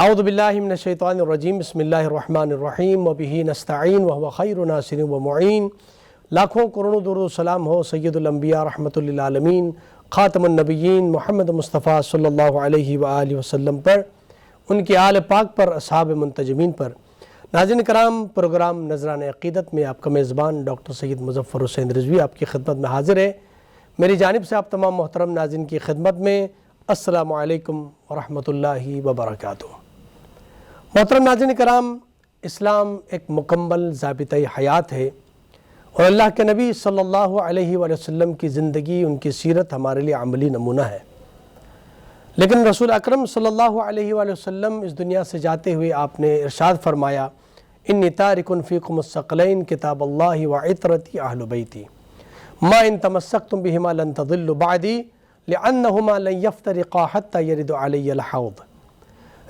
اعوذ باللہ من الشیطان الرجیم بسم اللہ الرحمن الرحیم وبہ نستعین وہو خیر ناصر و معین۔ لاکھوں کروڑوں درود و سلام ہو سید الانبیاء رحمۃ للعالمین خاتم النبیین محمد مصطفیٰ صلی اللہ علیہ وآلہ وسلم پر، ان کی آل پاک پر، اصحاب منتجمین پر۔ ناظرین کرام، پروگرام نذرانِ عقیدت میں آپ کا میزبان ڈاکٹر سید مظفر حسین رضوی آپ کی خدمت میں حاضر ہے۔ میری جانب سے آپ تمام محترم ناظرین کی خدمت میں السلام علیکم ورحمۃ اللہ وبرکاتہ۔ محترم ناظرین کرام، اسلام ایک مکمل ضابطۂ حیات ہے اور اللہ کے نبی صلی اللہ علیہ وآلہ وسلم کی زندگی، ان کی سیرت ہمارے لیے عملی نمونہ ہے۔ لیکن رسول اکرم صلی اللہ علیہ وآلہ وسلم اس دنیا سے جاتے ہوئے آپ نے ارشاد فرمایا، انی تارک فیکم الثقلین کتاب اللہ وعطرتی اہل بیتی ما ان تمسکتم بہما لن تضلوا بعدی لأنہما لن یفترقا حتی یرد علی الحوض۔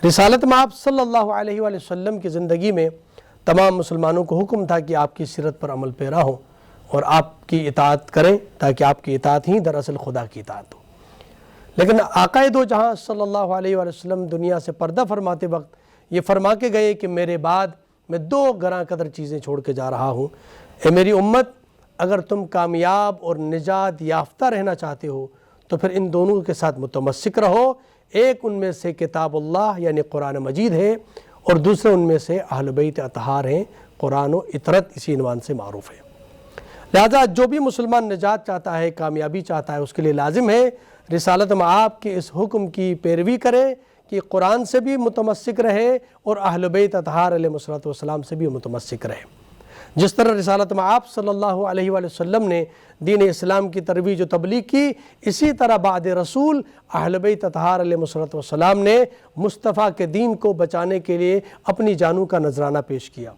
رسالت میں آپ صلی اللہ علیہ وآلہ وسلم کی زندگی میں تمام مسلمانوں کو حکم تھا کہ آپ کی سیرت پر عمل پیرا ہوں اور آپ کی اطاعت کریں، تاکہ آپ کی اطاعت ہی دراصل خدا کی اطاعت ہو۔ لیکن آقا دو جہاں صلی اللہ علیہ وآلہ وسلم دنیا سے پردہ فرماتے وقت یہ فرما کے گئے کہ میرے بعد میں دو گراں قدر چیزیں چھوڑ کے جا رہا ہوں۔ اے میری امت، اگر تم کامیاب اور نجات یافتہ رہنا چاہتے ہو تو پھر ان دونوں کے ساتھ متمسک رہو۔ ایک ان میں سے کتاب اللہ یعنی قرآن مجید ہے، اور دوسرے ان میں سے اہل بیت اطہار ہیں، قرآن و عطرت اسی عنوان سے معروف ہے۔ لہذا جو بھی مسلمان نجات چاہتا ہے، کامیابی چاہتا ہے، اس کے لیے لازم ہے رسالت میں آپ کے اس حکم کی پیروی کرے کہ قرآن سے بھی متمسک رہے اور اہل بیت اطہار علیہ السلام سے بھی متمسک رہے۔ جس طرح رسالت میں آپ صلی اللہ علیہ وآلہ وسلم نے دین اسلام کی ترویج و تبلیغ کی، اسی طرح بعد رسول اہل بیت اطہار علیہ السلام نے مصطفیٰ کے دین کو بچانے کے لیے اپنی جانوں کا نذرانہ پیش کیا،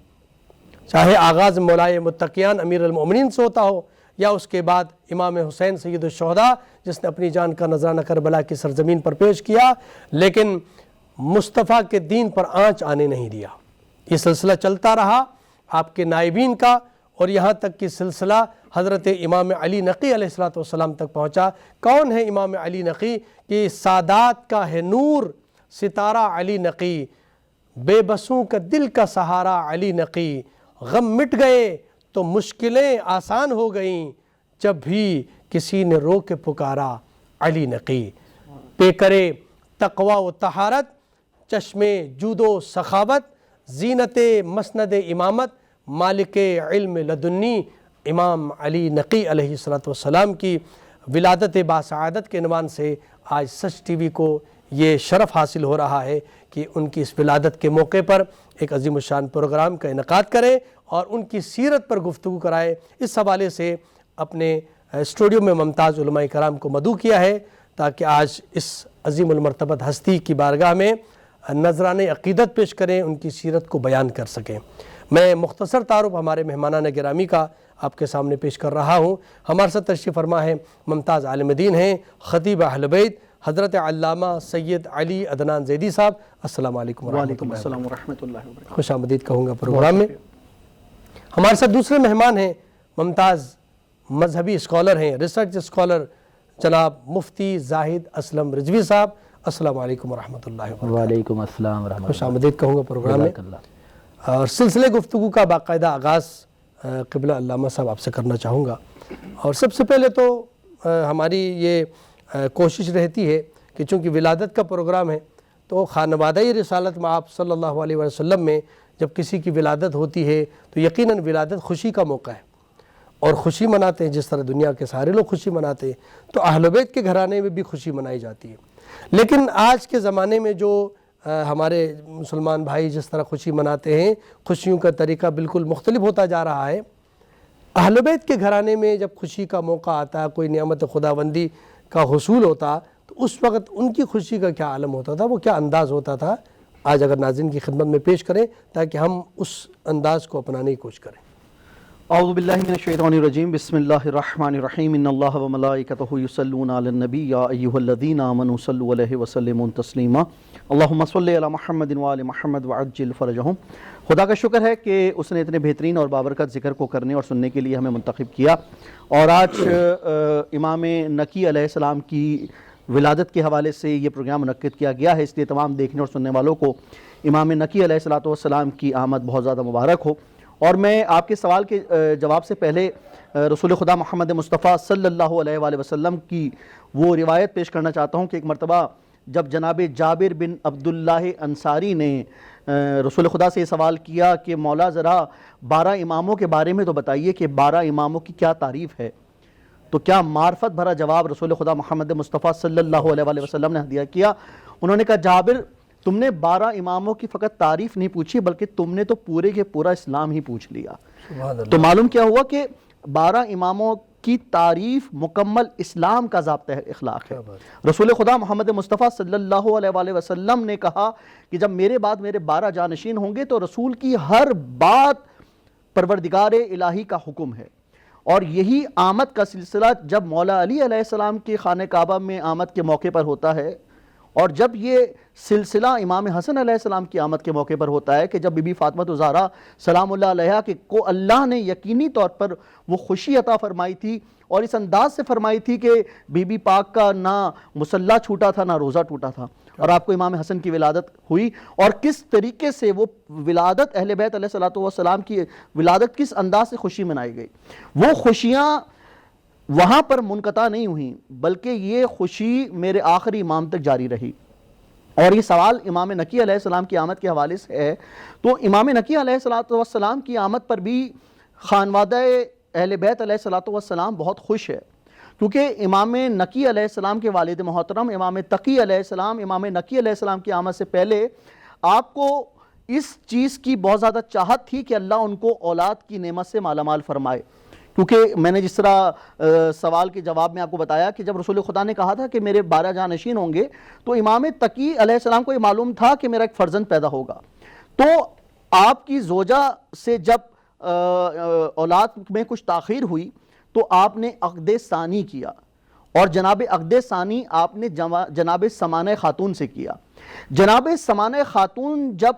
چاہے آغاز مولائے متقیان امیر المؤمنین سے ہوتا ہو یا اس کے بعد امام حسین سید الشہداء جس نے اپنی جان کا نذرانہ کربلا کی سرزمین پر پیش کیا، لیکن مصطفیٰ کے دین پر آنچ آنے نہیں دیا۔ یہ سلسلہ چلتا رہا آپ کے نائبین کا، اور یہاں تک کہ سلسلہ حضرت امام علی نقی علیہ السلام تک پہنچا۔ کون ہے امام علی نقی؟ کہ سادات کا ہے نور ستارہ علی نقی، بے بسوں کا دل کا سہارا علی نقی، غم مٹ گئے تو مشکلیں آسان ہو گئیں جب بھی کسی نے رو کے پکارا علی نقی۔ پیکرے تقوی و طہارت، چشمے جود و سخاوت، زینت مسند امامت، مالک علم لدنی، امام علی نقی علیہ السلام کی ولادت باسعادت کے عنوان سے آج سچ ٹی وی کو یہ شرف حاصل ہو رہا ہے کہ ان کی اس ولادت کے موقع پر ایک عظیم الشان پروگرام کا انعقاد کرے اور ان کی سیرت پر گفتگو کرائے۔ اس حوالے سے اپنے اسٹوڈیو میں ممتاز علماء کرام کو مدعو کیا ہے تاکہ آج اس عظیم المرتبت ہستی کی بارگاہ میں نذرانِ عقیدت پیش کریں، ان کی سیرت کو بیان کر سکیں۔ میں مختصر تعارف ہمارے مہمانان گرامی کا آپ کے سامنے پیش کر رہا ہوں۔ ہمارے ساتھ تشریف فرما ہے ممتاز عالم دین ہیں، خطیب اہل بیت حضرت علامہ سید علی عدنان زیدی صاحب۔ السلام علیکم وعلیکم السلام ورحمۃ اللہ وبرکاتہ۔ خوش آمدید کہوں گا پروگرام میں۔ ہمارے ساتھ دوسرے مہمان ہیں، ممتاز مذہبی اسکالر ہیں، ریسرچ اسکالر جناب مفتی زاہد اسلم رضوی صاحب۔ السلام علیکم ورحمۃ اللہ وبرکاتہ۔ وعلیکم السلام ورحمۃ اللہ۔ خوش آمدید کہوں گا پروگرام میں، اور سلسلے گفتگو کا باقاعدہ آغاز قبلہ علامہ صاحب آپ سے کرنا چاہوں گا۔ اور سب سے پہلے تو ہماری یہ کوشش رہتی ہے کہ چونکہ ولادت کا پروگرام ہے تو خانوادۂ رسالت میں آپ صلی اللہ علیہ وسلم میں جب کسی کی ولادت ہوتی ہے تو یقیناً ولادت خوشی کا موقع ہے اور خوشی مناتے ہیں، جس طرح دنیا کے سارے لوگ خوشی مناتے ہیں تو اہل بیت کے گھرانے میں بھی خوشی منائی جاتی ہے۔ لیکن آج کے زمانے میں جو ہمارے مسلمان بھائی جس طرح خوشی مناتے ہیں، خوشیوں کا طریقہ بالکل مختلف ہوتا جا رہا ہے۔ اہل بیت کے گھرانے میں جب خوشی کا موقع آتا، کوئی نعمت خداوندی کا حصول ہوتا تو اس وقت ان کی خوشی کا کیا عالم ہوتا تھا، وہ کیا انداز ہوتا تھا، آج اگر ناظرین کی خدمت میں پیش کریں تاکہ ہم اس انداز کو اپنانے کی کوشش کریں۔ اعوذ باللہ من الشیطان الرجیم، بسم اللہ الرحمن الرحیم، ان اللہ وملائکتہ یصلون علی النبی یا ایہا الذین آمنوا صلوا علیہ وسلموا تسلیما، اللہم صلی علی محمد وآل محمد وعجل فرجہم۔ خدا کا شکر ہے کہ اس نے اتنے بہترین اور بابرکت ذکر کو کرنے اور سننے کے لیے ہمیں منتخب کیا، اور آج امام نقی علیہ السلام کی ولادت کے حوالے سے یہ پروگرام منعقد کیا گیا ہے، اس لیے تمام دیکھنے اور سننے والوں کو امام نقی علیہ الصلوۃ والسلام کی آمد بہت زیادہ مبارک ہو۔ اور میں آپ کے سوال کے جواب سے پہلے رسول خدا محمد مصطفیٰ صلی اللہ علیہ وآلہ وسلم کی وہ روایت پیش کرنا چاہتا ہوں کہ ایک مرتبہ جب جناب جابر بن عبداللہ انصاری نے رسول خدا سے یہ سوال کیا کہ مولا ذرا 12 اماموں کے بارے میں تو بتائیے کہ 12 اماموں کی کیا تعریف ہے، تو کیا معرفت بھرا جواب رسول خدا محمد مصطفیٰ صلی اللہ علیہ وآلہ وسلم نے ہدیہ کیا۔ انہوں نے کہا جابر تم نے 12 اماموں کی فقط تعریف نہیں پوچھی بلکہ تم نے تو پورے کے پورا اسلام ہی پوچھ لیا۔ تو معلوم کیا ہوا کہ 12 اماموں کی تعریف مکمل اسلام کا ضابطہ اخلاق ہے۔ رسول خدا محمد مصطفیٰ صلی اللہ علیہ وآلہ وسلم نے کہا کہ جب میرے بعد میرے 12 جانشین ہوں گے تو رسول کی ہر بات پروردگار الہی کا حکم ہے، اور یہی آمد کا سلسلہ جب مولا علی علیہ السلام کے خانہ کعبہ میں آمد کے موقع پر ہوتا ہے، اور جب یہ سلسلہ امام حسن علیہ السلام کی آمد کے موقع پر ہوتا ہے کہ جب بی بی فاطمہ الزہرا سلام اللہ علیہا کو اللہ نے یقینی طور پر وہ خوشی عطا فرمائی تھی اور اس انداز سے فرمائی تھی کہ بی بی پاک کا نہ مصلی چھوٹا تھا نہ روزہ ٹوٹا تھا، اور آپ کو امام حسن کی ولادت ہوئی، اور کس طریقے سے وہ ولادت اہل بیت علیہ الصلوۃ والسلام کی ولادت کس انداز سے خوشی منائی گئی، وہ خوشیاں وہاں پر منقطع نہیں ہوئیں بلکہ یہ خوشی میرے آخری امام تک جاری رہی۔ اور یہ سوال امام نقی علیہ السلام کی آمد کے حوالے سے ہے، تو امام نقی علیہ السلام کی آمد پر بھی خانوادہ اہل بیت علیہ السلام بہت خوش ہے، کیونکہ امام نقی علیہ السلام کے والد محترم امام تقی علیہ السلام امام نقی علیہ السلام کی آمد سے پہلے آپ کو اس چیز کی بہت زیادہ چاہت تھی کہ اللہ ان کو اولاد کی نعمت سے مالا مال فرمائے، کیونکہ میں نے جس طرح سوال کے جواب میں آپ کو بتایا کہ جب رسول خدا نے کہا تھا کہ میرے 12 جانشین ہوں گے تو امام تقی علیہ السلام کو یہ معلوم تھا کہ میرا ایک فرزند پیدا ہوگا، تو آپ کی زوجہ سے جب اولاد میں کچھ تاخیر ہوئی تو آپ نے عقد ثانی کیا، اور جناب عقد ثانی آپ نے جناب سمانہ خاتون سے کیا۔ جناب سمانہ خاتون جب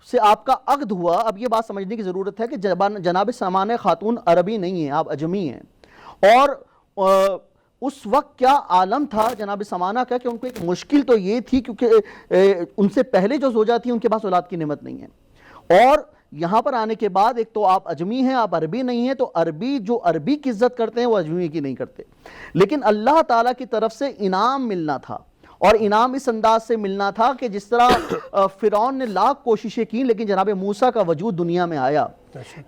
سے آپ کا عقد ہوا، اب یہ بات سمجھنے کی ضرورت ہے کہ جناب سمانہ خاتون عربی نہیں ہیں، آپ اجمی ہیں، اور اس وقت کیا عالم تھا جناب سمانہ کا کہ ان کو ایک مشکل تو یہ تھی کیونکہ ان سے پہلے جو زوجہ تھی ان کے پاس اولاد کی نعمت نہیں ہے، اور یہاں پر آنے کے بعد ایک تو آپ اجمی ہیں، آپ عربی نہیں ہیں، تو عربی جو عربی کی عزت کرتے ہیں وہ اجمی کی نہیں کرتے، لیکن اللہ تعالیٰ کی طرف سے انعام ملنا تھا، اور انعام اس انداز سے ملنا تھا کہ جس طرح فرعون نے لاکھ کوششیں کی لیکن جناب موسیٰ کا وجود دنیا میں آیا،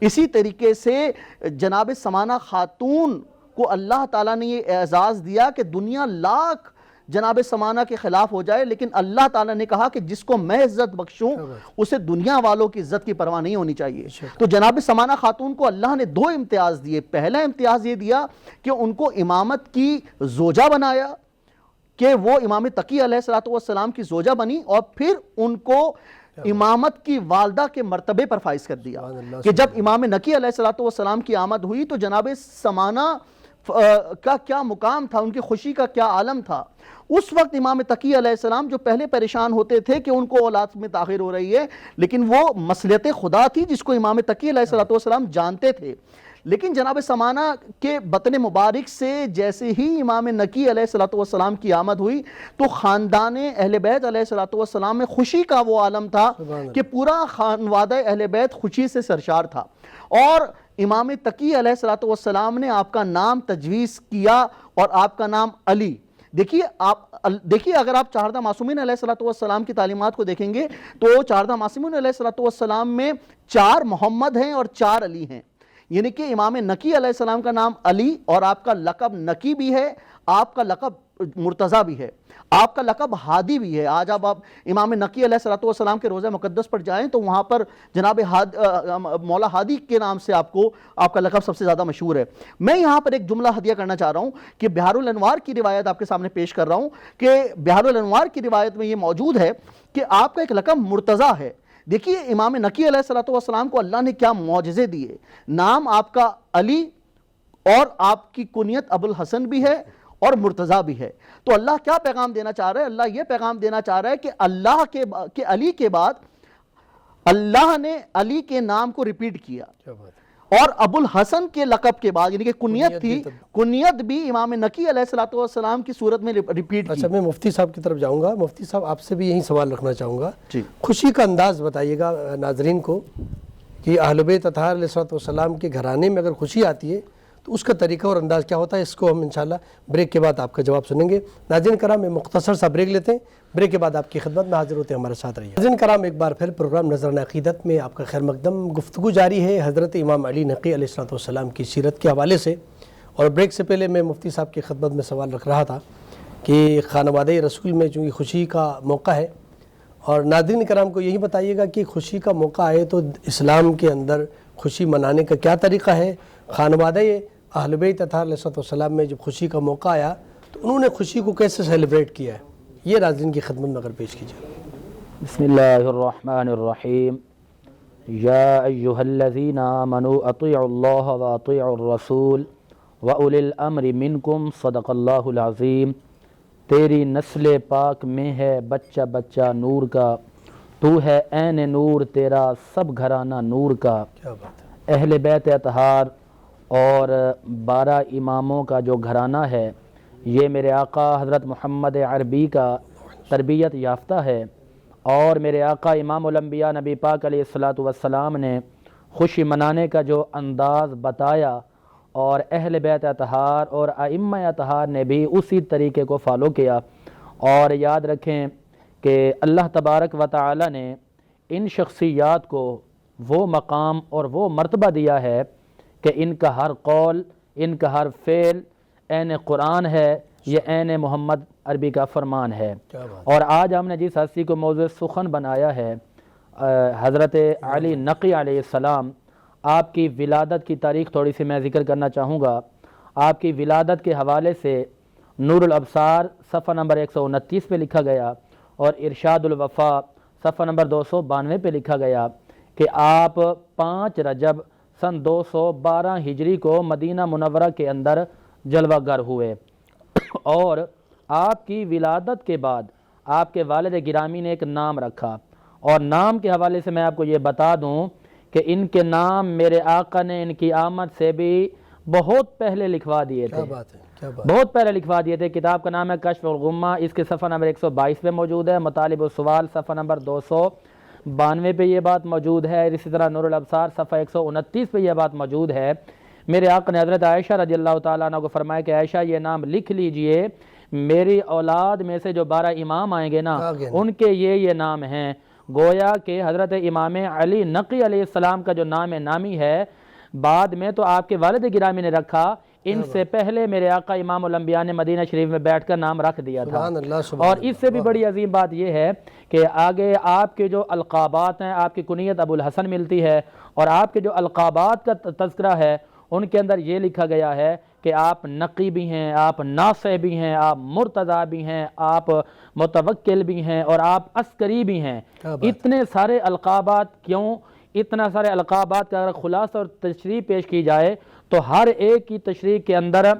اسی طریقے سے جناب سمانہ خاتون کو اللہ تعالیٰ نے یہ اعزاز دیا کہ دنیا لاکھ جناب سمانہ کے خلاف ہو جائے لیکن اللہ تعالیٰ نے کہا کہ جس کو میں عزت بخشوں اسے دنیا والوں کی عزت کی پرواہ نہیں ہونی چاہیے۔ تو جناب سمانہ خاتون کو اللہ نے 2 امتیاز دیے، پہلا امتیاز یہ دیا کہ ان کو امامت کی زوجہ بنایا کہ وہ امام تقی علیہ السلام کی زوجہ بنی، اور پھر ان کو امامت کی والدہ کے مرتبے پر فائز کر دیا کہ جب امام نقی علیہ السلام کی آمد ہوئی تو جناب سمانہ کا کیا مقام تھا، ان کی خوشی کا کیا عالم تھا۔ اس وقت امام تقی علیہ السلام جو پہلے پریشان ہوتے تھے کہ ان کو اولاد میں تاخیر ہو رہی ہے، لیکن وہ مصلحت خدا تھی جس کو امام تقی علیہ السلام جانتے تھے، لیکن جناب سمانہ کے بطن مبارک سے جیسے ہی امام نقی علیہ السلام کی آمد ہوئی تو خاندان اہل بیت علیہ السلام میں خوشی کا وہ عالم تھا کہ پورا خانوادہ اہل بیت خوشی سے سرشار تھا، اور امام تقی علیہ السلام نے آپ کا نام تجویز کیا اور آپ کا نام علی۔ دیکھیے اگر آپ چہاردہ معصومین علیہ السلام کی تعلیمات کو دیکھیں گے تو چہاردہ معصومین علیہ السلام میں 4 محمد ہیں اور 4 علی ہیں، یعنی کہ امام نقی علیہ السلام کا نام علی، اور آپ کا لقب نقی بھی ہے، آپ کا لقب مرتضیٰ بھی ہے، آپ کا لقب ہادی بھی ہے۔ آج آپ امام نقی علیہ السلام کے روضہ مقدس پر جائیں تو وہاں پر جناب مولا ہادی کے نام سے آپ کا لقب سب سے زیادہ مشہور ہے۔ میں یہاں پر ایک جملہ ہدیہ کرنا چاہ رہا ہوں کہ بہار الانوار کی روایت آپ کے سامنے پیش کر رہا ہوں کہ بہار الانوار کی روایت میں یہ موجود ہے کہ آپ کا ایک لقب مرتضیٰ ہے۔ دیکھیے امام نقی علیہ السلام کو اللہ نے کیا معجزے دیے، نام آپ کا علی اور آپ کی کنیت ابو الحسن بھی ہے اور مرتضیٰ بھی ہے، تو اللہ کیا پیغام دینا چاہ رہا ہے؟ اللہ یہ پیغام دینا چاہ رہا ہے کہ اللہ کے علی کے بعد اللہ نے علی کے نام کو ریپیٹ کیا، اور ابو الحسن کے لقب کے بعد یعنی کہ کنیت تھی، کنیت بھی امام نقی علیہ السلام کی صورت میں ریپیٹ کی۔ اچھا میں مفتی صاحب کی طرف جاؤں گا، مفتی صاحب آپ سے بھی یہی سوال رکھنا چاہوں گا، جی خوشی کا انداز بتائیے گا ناظرین کو کہ اہل بیت اطہار علیہ السلام کے گھرانے میں اگر خوشی آتی ہے تو اس کا طریقہ اور انداز کیا ہوتا ہے، اس کو ہم انشاءاللہ بریک کے بعد آپ کا جواب سنیں گے۔ ناظرین کرام میں مختصر سا بریک لیتے ہیں، بریک کے بعد آپ کی خدمت میں حاضر ہوتے ہیں، ہمارے ساتھ رہیے۔ ناظرین کرام ایک بار پھر پروگرام نظران عقیدت میں آپ کا خیر مقدم، گفتگو جاری ہے حضرت امام علی نقی علیہ السلام کی سیرت کے حوالے سے، اور بریک سے پہلے میں مفتی صاحب کی خدمت میں سوال رکھ رہا تھا کہ خانوادہ رسول میں چونکہ خوشی کا موقع ہے، اور ناظرین کرام کو یہی بتائیے گا کہ خوشی کا موقع آئے تو اسلام کے اندر خوشی منانے کا کیا طریقہ ہے، خانوادہ اہل بیت اطہار علیہ السلام میں جب خوشی کا موقع آیا تو انہوں نے خوشی کو کیسے سیلیبریٹ کیا ہے، یہ ناظرین کی خدمت میں اگر پیش کیجیے۔ بسم اللہ الرحمن الرحیم۔ یا ایہا الذین آمنوا اطیعوا اللہ واطیعوا الرسول واولی الامر منکم، صدق اللہ العظیم۔ تیری نسل پاک میں ہے بچہ بچہ نور کا، تو ہے عین نور تیرا سب گھرانہ نور کا۔ کیا بات ہے۔ اہل بیت اطہار اور 12 اماموں کا جو گھرانہ ہے، یہ میرے آقا حضرت محمد عربی کا تربیت یافتہ ہے، اور میرے آقا امام الانبیاء نبی پاک علیہ السلام نے خوشی منانے کا جو انداز بتایا، اور اہل بیت اطہار اور ائمہ اطہار نے بھی اسی طریقے کو فالو کیا۔ اور یاد رکھیں کہ اللہ تبارک و تعالی نے ان شخصیات کو وہ مقام اور وہ مرتبہ دیا ہے کہ ان کا ہر قول، ان کا ہر فعل عین قرآن ہے، یہ عین محمد عربی کا فرمان ہے۔ کیا بات۔ اور آج ہم نے جس ہستی کو موضوع سخن بنایا ہے، حضرت علی نقی علیہ السلام، آپ کی ولادت کی تاریخ تھوڑی سی میں ذکر کرنا چاہوں گا۔ آپ کی ولادت کے حوالے سے نور الابصار صفحہ نمبر 129 پہ لکھا گیا، اور ارشاد الوفا صفحہ نمبر 292 پہ لکھا گیا کہ آپ 5 رجب سن 212 ہجری کو مدینہ منورہ کے اندر جلوہ گر ہوئے، اور آپ کی ولادت کے بعد آپ کے والد گرامی نے ایک نام رکھا، اور نام کے حوالے سے میں آپ کو یہ بتا دوں کہ ان کے نام میرے آقا نے ان کی آمد سے بھی بہت پہلے لکھوا دیے تھے۔ کیا بات ہے، کیا بات۔ بہت پہلے لکھوا دیے تھے۔ کتاب کا نام ہے کشف الغمہ، اس کے صفحہ نمبر 122 پہ موجود ہے۔ مطالب السوال صفحہ نمبر 292 پہ یہ بات موجود ہے۔ اسی طرح نور الابصار صفحہ 129 پہ یہ بات موجود ہے۔ میرے آقا نے حضرت عائشہ رضی اللہ تعالیٰ عنہ کو فرمایا کہ عائشہ یہ نام لکھ لیجئے، میری اولاد میں سے جو 12 امام آئیں گے نا ان کے یہ نام ہیں۔ گویا کہ حضرت امام علی نقی علیہ السلام کا جو نام نامی ہے، بعد میں تو آپ کے والد گرامی نے رکھا، ان سے پہلے میرے آقا امام الانبیاء نے مدینہ شریف میں بیٹھ کر نام رکھ دیا تھا۔ سبحان اللہ، سبحان اور اس سے بھی بڑی عظیم بات یہ ہے کہ آگے آپ کے جو القابات ہیں، آپ کی کنیت ابو الحسن ملتی ہے، اور آپ کے جو القابات کا تذکرہ ہے ان کے اندر یہ لکھا گیا ہے کہ آپ نقی بھی ہیں، آپ ناصح بھی ہیں، آپ مرتضی بھی ہیں، آپ متوکل بھی ہیں، اور آپ عسکری بھی ہیں۔ اتنے سارے القابات کیوں؟ اتنا سارے القابات کا اگر خلاصہ اور تشریح پیش کی جائے تو ہر ایک کی تشریح کے اندر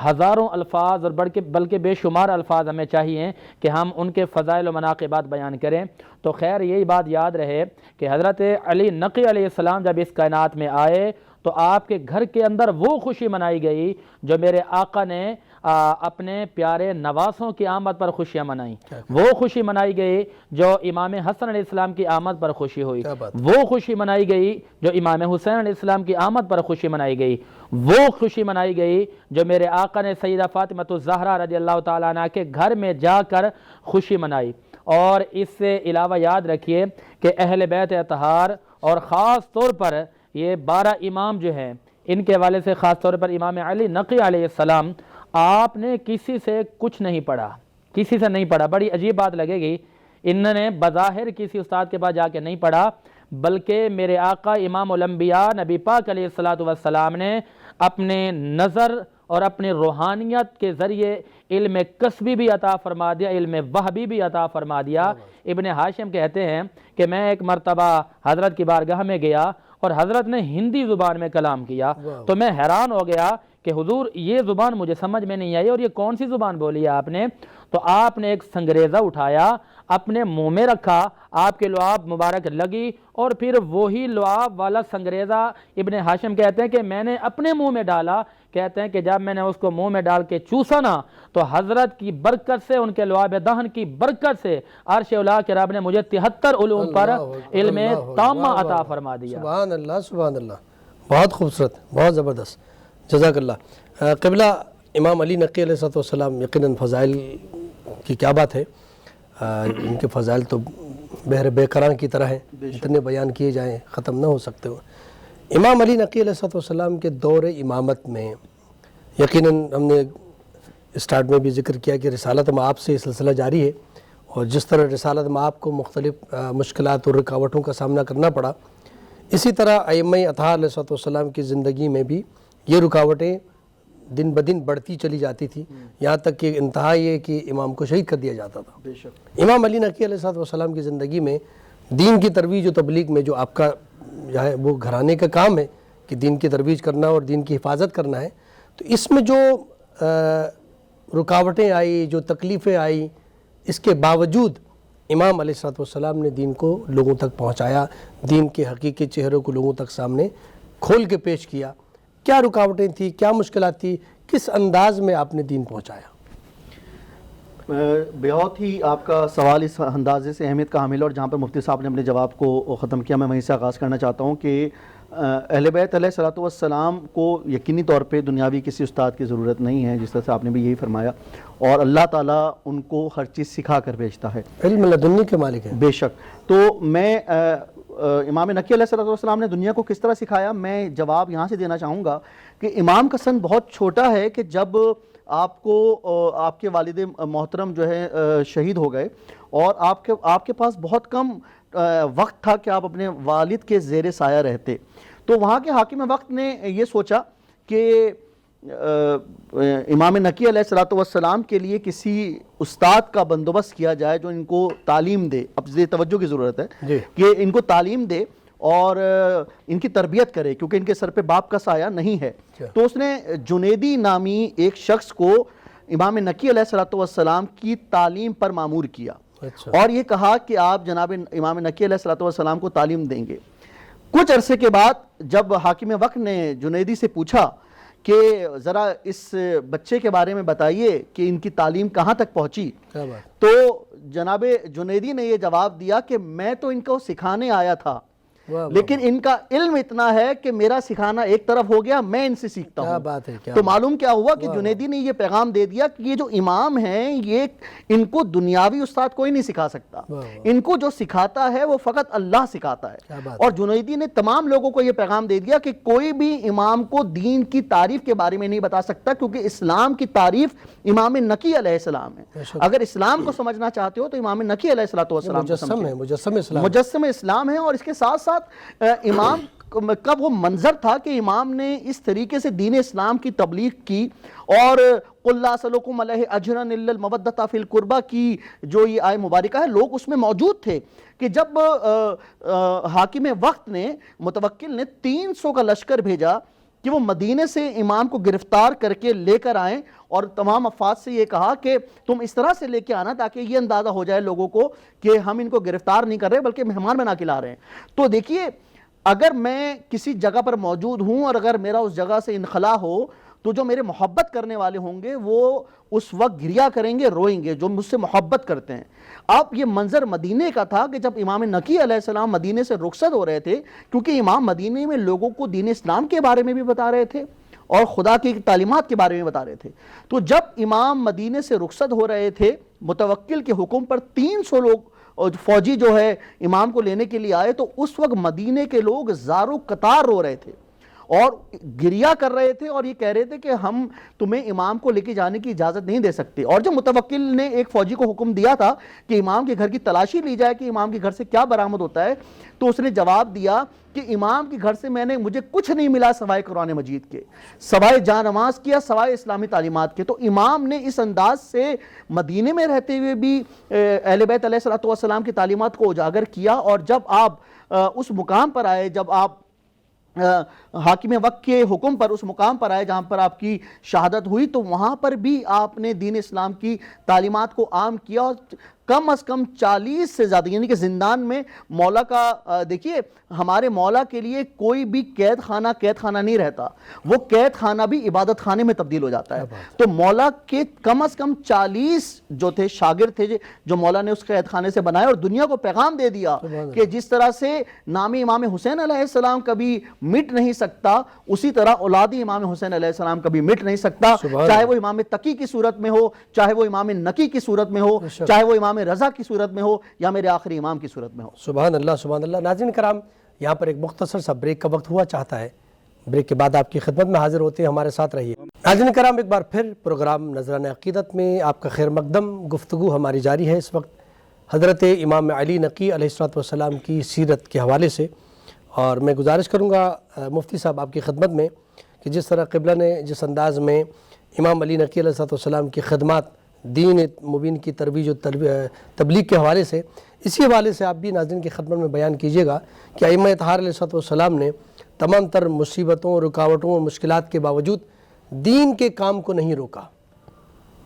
ہزاروں الفاظ اور بلکہ بے شمار الفاظ ہمیں چاہیے کہ ہم ان کے فضائل و مناقبات بیان کریں۔ تو خیر یہی بات یاد رہے کہ حضرت علی نقی علیہ السلام جب اس کائنات میں آئے تو آپ کے گھر کے اندر وہ خوشی منائی گئی جو میرے آقا نے اپنے پیارے نواسوں کی آمد پر خوشیاں منائیں۔ وہ خوشی منائی گئی جو امام حسن علیہ السلام کی آمد پر خوشی ہوئی، وہ خوشی منائی گئی جو امام حسین علیہ السلام کی آمد پر خوشی منائی گئی، وہ خوشی منائی گئی جو میرے آقا نے سیدہ فاطمہ الزہرا رضی اللہ تعالیٰ عنہ کے گھر میں جا کر خوشی منائی۔ اور اس سے علاوہ یاد رکھیے کہ اہل بیت اطہار اور خاص طور پر یہ 12 امام جو ہیں، ان کے حوالے سے خاص طور پر امام علی نقی علیہ السلام، آپ نے کسی سے کچھ نہیں پڑھا، کسی سے نہیں پڑھا۔ بڑی عجیب بات لگے گی، انہوں نے بظاہر کسی استاد کے پاس جا کے نہیں پڑھا، بلکہ میرے آقا امام الانبیاء نبی پاک علیہ السلام نے اپنے نظر اور اپنی روحانیت کے ذریعے علم کسبی بھی عطا فرما دیا، علم وحبی بھی عطا فرما دیا۔ ابن ہاشم کہتے ہیں کہ میں ایک مرتبہ حضرت کی بارگاہ میں گیا اور حضرت نے ہندی زبان میں کلام کیا، تو میں حیران ہو گیا کہ حضور یہ زبان مجھے سمجھ میں نہیں آئی، اور یہ کون سی زبان بولی ہے آپ نے؟ تو آپ نے ایک سنگریزہ اٹھایا، اپنے منہ میں رکھا، آپ کے لعاب مبارک لگی، اور پھر وہی لعاب والا سنگریزہ ابن ہاشم کہتے ہیں کہ میں نے اپنے منہ میں ڈالا، کہتے ہیں کہ جب میں نے اس کو منہ میں ڈال کے چوسا نا تو حضرت کی برکت سے، ان کے لعاب دہن کی برکت سے عرش اولا کے رب نے مجھے 73 علوم پر علم تامہ عطا فرما دیا۔ سبحان اللہ سبحان اللہ، بہت خوبصورت، بہت زبردست، جزاک اللہ۔ قبلہ امام علی نقی علیہ السلام یقیناً فضائل کی کیا بات ہے، ان کے فضائل تو بحر بے قرار کی طرح ہیں، اتنے بیان کیے جائیں ختم نہ ہو سکتے ہو۔ امام علی نقی علیہ السلام کے دور امامت میں یقیناً ہم نے اسٹارٹ میں بھی ذکر کیا کہ رسالت مآب سے یہ سلسلہ جاری ہے، اور جس طرح رسالت مآب کو مختلف مشکلات اور رکاوٹوں کا سامنا کرنا پڑا، اسی طرح ائمہ اطہار علیہ السلام کی زندگی میں بھی یہ رکاوٹیں دن بدن بڑھتی چلی جاتی تھی، یہاں تک کہ انتہا یہ کہ امام کو شہید کر دیا جاتا تھا۔ بے شک امام علی نقی علیہ السلام کی زندگی میں دین کی ترویج و تبلیغ میں جو آپ کا جو ہے وہ گھرانے کا کام ہے کہ دین کی ترویج کرنا اور دین کی حفاظت کرنا ہے، تو اس میں جو رکاوٹیں آئی، جو تکلیفیں آئی، اس کے باوجود امام علیہ السلام نے دین کو لوگوں تک پہنچایا، دین کے حقیقی چہروں کو لوگوں تک سامنے کھول کے پیش کیا۔ کیا رکاوٹیں تھیں، کیا مشکلات تھی، کس انداز میں آپ نے دین پہنچایا؟ بہت ہی آپ کا سوال اس اندازے سے اہمیت کا حامل ہے، اور جہاں پر مفتی صاحب نے اپنے جواب کو ختم کیا، میں وہیں سے آغاز کرنا چاہتا ہوں کہ اہل بیت علیہ الصلوۃ والسلام کو یقینی طور پہ دنیاوی کسی استاد کی ضرورت نہیں ہے، جس طرح سے آپ نے بھی یہی فرمایا، اور اللہ تعالیٰ ان کو ہر چیز سکھا کر بھیجتا ہے، علم لدنی کے مالک ہیں۔ بے شک۔ تو میں امام نقی علیہ السلام نے دنیا کو کس طرح سکھایا، میں جواب یہاں سے دینا چاہوں گا کہ امام کا سن بہت چھوٹا ہے کہ جب آپ کو آپ کے والد محترم جو ہے شہید ہو گئے، اور آپ کے پاس بہت کم وقت تھا کہ آپ اپنے والد کے زیر سایہ رہتے، تو وہاں کے حاکم وقت نے یہ سوچا کہ امام نقی علیہ السلام کے لیے کسی استاد کا بندوبست کیا جائے جو ان کو تعلیم دے، اب یہ توجہ کی ضرورت ہے کہ ان کو تعلیم دے اور ان کی تربیت کرے، کیونکہ ان کے سر پہ باپ کا سایہ نہیں ہے۔ تو اس نے جنیدی نامی ایک شخص کو امام نقی علیہ السلام کی تعلیم پر مامور کیا، اور یہ کہا کہ آپ جناب امام نقی علیہ السلام کو تعلیم دیں گے۔ کچھ عرصے کے بعد جب حاکم وقت نے جنیدی سے پوچھا کہ ذرا اس بچے کے بارے میں بتائیے کہ ان کی تعلیم کہاں تک پہنچی، تو جناب جنیدی نے یہ جواب دیا کہ میں تو ان کو سکھانے آیا تھا، لیکن ان کا علم اتنا ہے کہ میرا سکھانا ایک طرف ہو گیا، میں ان سے سیکھتا ہوں۔ تو معلوم کیا ہوا کہ جنیدی نے یہ پیغام دے دیا کہ یہ جو امام ہیں یہ ان کو دنیاوی استاد کوئی نہیں سکھا سکتا، ان کو جو سکھاتا ہے وہ فقط اللہ سکھاتا ہے۔ اور جنیدی نے تمام لوگوں کو یہ پیغام دے دیا کہ کوئی بھی امام کو دین کی تعریف کے بارے میں نہیں بتا سکتا، کیونکہ اسلام کی تعریف امام نقی علیہ السلام ہے۔ اگر اسلام کو سمجھنا چاہتے ہو تو امام نقی علیہ السلام مجسم اسلام ہے، اور اس کے ساتھ ساتھ امام کا وہ منظر تھا کہ امام نے اس طریقے سے دین اسلام کی تبلیغ کی، اور قُلْ لَا أَسْأَلُكُمْ عَلَيْهِ أَجْرًا إِلَّا الْمَوَدَّةَ فِي الْقُرْبَى کی جو یہ آیت مبارکہ ہے، لوگ اس میں موجود تھے کہ جب حاکم وقت نے متوکل نے 300 کا لشکر بھیجا کہ وہ مدینے سے امام کو گرفتار کر کے لے کر آئیں، اور تمام افراد سے یہ کہا کہ تم اس طرح سے لے کے آنا تاکہ یہ اندازہ ہو جائے لوگوں کو کہ ہم ان کو گرفتار نہیں کر رہے بلکہ مہمان بنا کے لا رہے ہیں۔ تو دیکھیے، اگر میں کسی جگہ پر موجود ہوں اور اگر میرا اس جگہ سے انخلا ہو تو جو میرے محبت کرنے والے ہوں گے وہ اس وقت گریا کریں گے، روئیں گے، جو مجھ سے محبت کرتے ہیں۔ اب یہ منظر مدینے کا تھا کہ جب امام نقی علیہ السلام مدینے سے رخصت ہو رہے تھے، کیونکہ امام مدینے میں لوگوں کو دین اسلام کے بارے میں بھی بتا رہے تھے اور خدا کی تعلیمات کے بارے میں بتا رہے تھے، تو جب امام مدینے سے رخصت ہو رہے تھے متوکل کے حکم پر 300 لوگ فوجی جو ہے امام کو لینے کے لیے آئے، تو اس وقت مدینے کے لوگ زارو قطار رو رہے تھے اور گریا کر رہے تھے، اور یہ کہہ رہے تھے کہ ہم تمہیں امام کو لے کے جانے کی اجازت نہیں دے سکتے۔ اور جب متوکل نے ایک فوجی کو حکم دیا تھا کہ امام کے گھر کی تلاشی لی جائے کہ امام کے گھر سے کیا برآمد ہوتا ہے، تو اس نے جواب دیا کہ امام کے گھر سے مجھے کچھ نہیں ملا سوائے قرآن مجید کے، سوائے جان نماز کیا، سوائے اسلامی تعلیمات کے۔ تو امام نے اس انداز سے مدینے میں رہتے ہوئے بھی اہل بیت علیہ السلام کی تعلیمات کو اجاگر کیا، اور جب آپ اس مقام پر آئے، جب آپ حاکم وقت کے حکم پر اس مقام پر آئے جہاں پر آپ کی شہادت ہوئی، تو وہاں پر بھی آپ نے دین اسلام کی تعلیمات کو عام کیا، اور کم از کم 40 سے زیادہ، یعنی کہ زندان میں مولا کا دیکھیے ہمارے مولا کے لیے کوئی بھی قید خانہ نہیں رہتا، وہ قید خانہ بھی عبادت خانے میں تبدیل ہو جاتا ہے۔ تو مولا کے کم از کم 40 جو تھے شاگرد تھے جو مولا نے اس قید خانے سے بنائے، اور دنیا کو پیغام دے دیا کہ جس طرح سے نام امام حسین علیہ السلام کبھی مٹ نہیں سکتا، اسی طرح اولاد امام حسین علیہ السلام کبھی مٹ نہیں سکتا، چاہے وہ امام تقی کی صورت میں ہو، چاہے وہ امام نقی کی صورت میں ہو، چاہے وہ امام رضا کی صورت میں ہو، یا میرے آخری امام کی صورت میں ہو۔ سبحان اللہ سبحان اللہ۔ ناظرین کرام، یہاں پر ایک مختصر سا بریک کا وقت ہوا چاہتا ہے، بریک کے بعد آپ کی خدمت میں حاضر ہوتے ہیں، ہمارے ساتھ رہیے۔ ناظرین کرام، ایک بار پھر پروگرام نذرانہ عقیدت میں آپ کا خیر مقدم، گفتگو ہماری جاری ہے اس وقت حضرت امام علی نقی علیہ السلام کی سیرت کے حوالے سے، اور میں گزارش کروں گا مفتی صاحب آپ کی خدمت میں کہ جس طرح قبلہ نے جس انداز میں امام علی نقی علیہ السلام کی خدمات دین مبین کی ترویج و تبلیغ کے حوالے سے، اسی حوالے سے آپ بھی ناظرین کی خدمت میں بیان کیجئے گا کہ ائمہ اطہار علیہ السلام نے تمام تر مصیبتوں، رکاوٹوں اور مشکلات کے باوجود دین کے کام کو نہیں روکا۔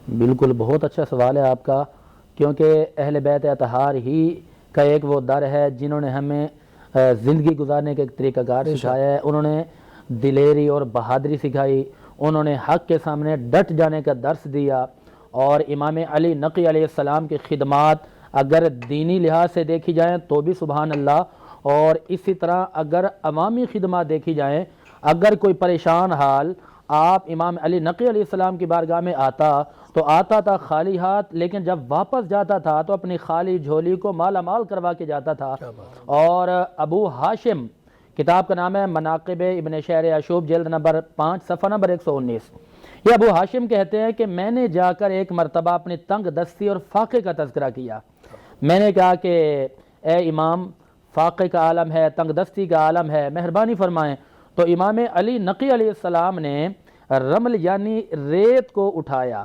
بالکل، بہت اچھا سوال ہے آپ کا، کیونکہ اہل بیت اطہار ہی کا ایک وہ در ہے جنہوں نے ہمیں زندگی گزارنے کا ایک طریقہ کار سکھایا ہے، انہوں نے دلیری اور بہادری سکھائی، انہوں نے حق کے سامنے ڈٹ جانے کا درس دیا، اور امام علی نقی علیہ السلام کی خدمات اگر دینی لحاظ سے دیکھی جائیں تو بھی سبحان اللہ، اور اسی طرح اگر عوامی خدمات دیکھی جائیں، اگر کوئی پریشان حال آپ امام علی نقی علیہ السلام کی بارگاہ میں آتا تھا خالی ہاتھ، لیکن جب واپس جاتا تھا تو اپنی خالی جھولی کو مالا مال کروا کے جاتا تھا۔ اور ابو ہاشم، کتاب کا نام ہے مناقب ابن شہر یعشوب، جلد نمبر 5 صفحہ نمبر 119، یہ ابو ہاشم کہتے ہیں کہ میں نے جا کر ایک مرتبہ اپنی تنگ دستی اور فاقے کا تذکرہ کیا۔ میں نے کہا کہ اے امام، فاقے کا عالم ہے، تنگ دستی کا عالم ہے، مہربانی فرمائیں۔ تو امام علی نقی علیہ السلام نے رمل یعنی ریت کو اٹھایا،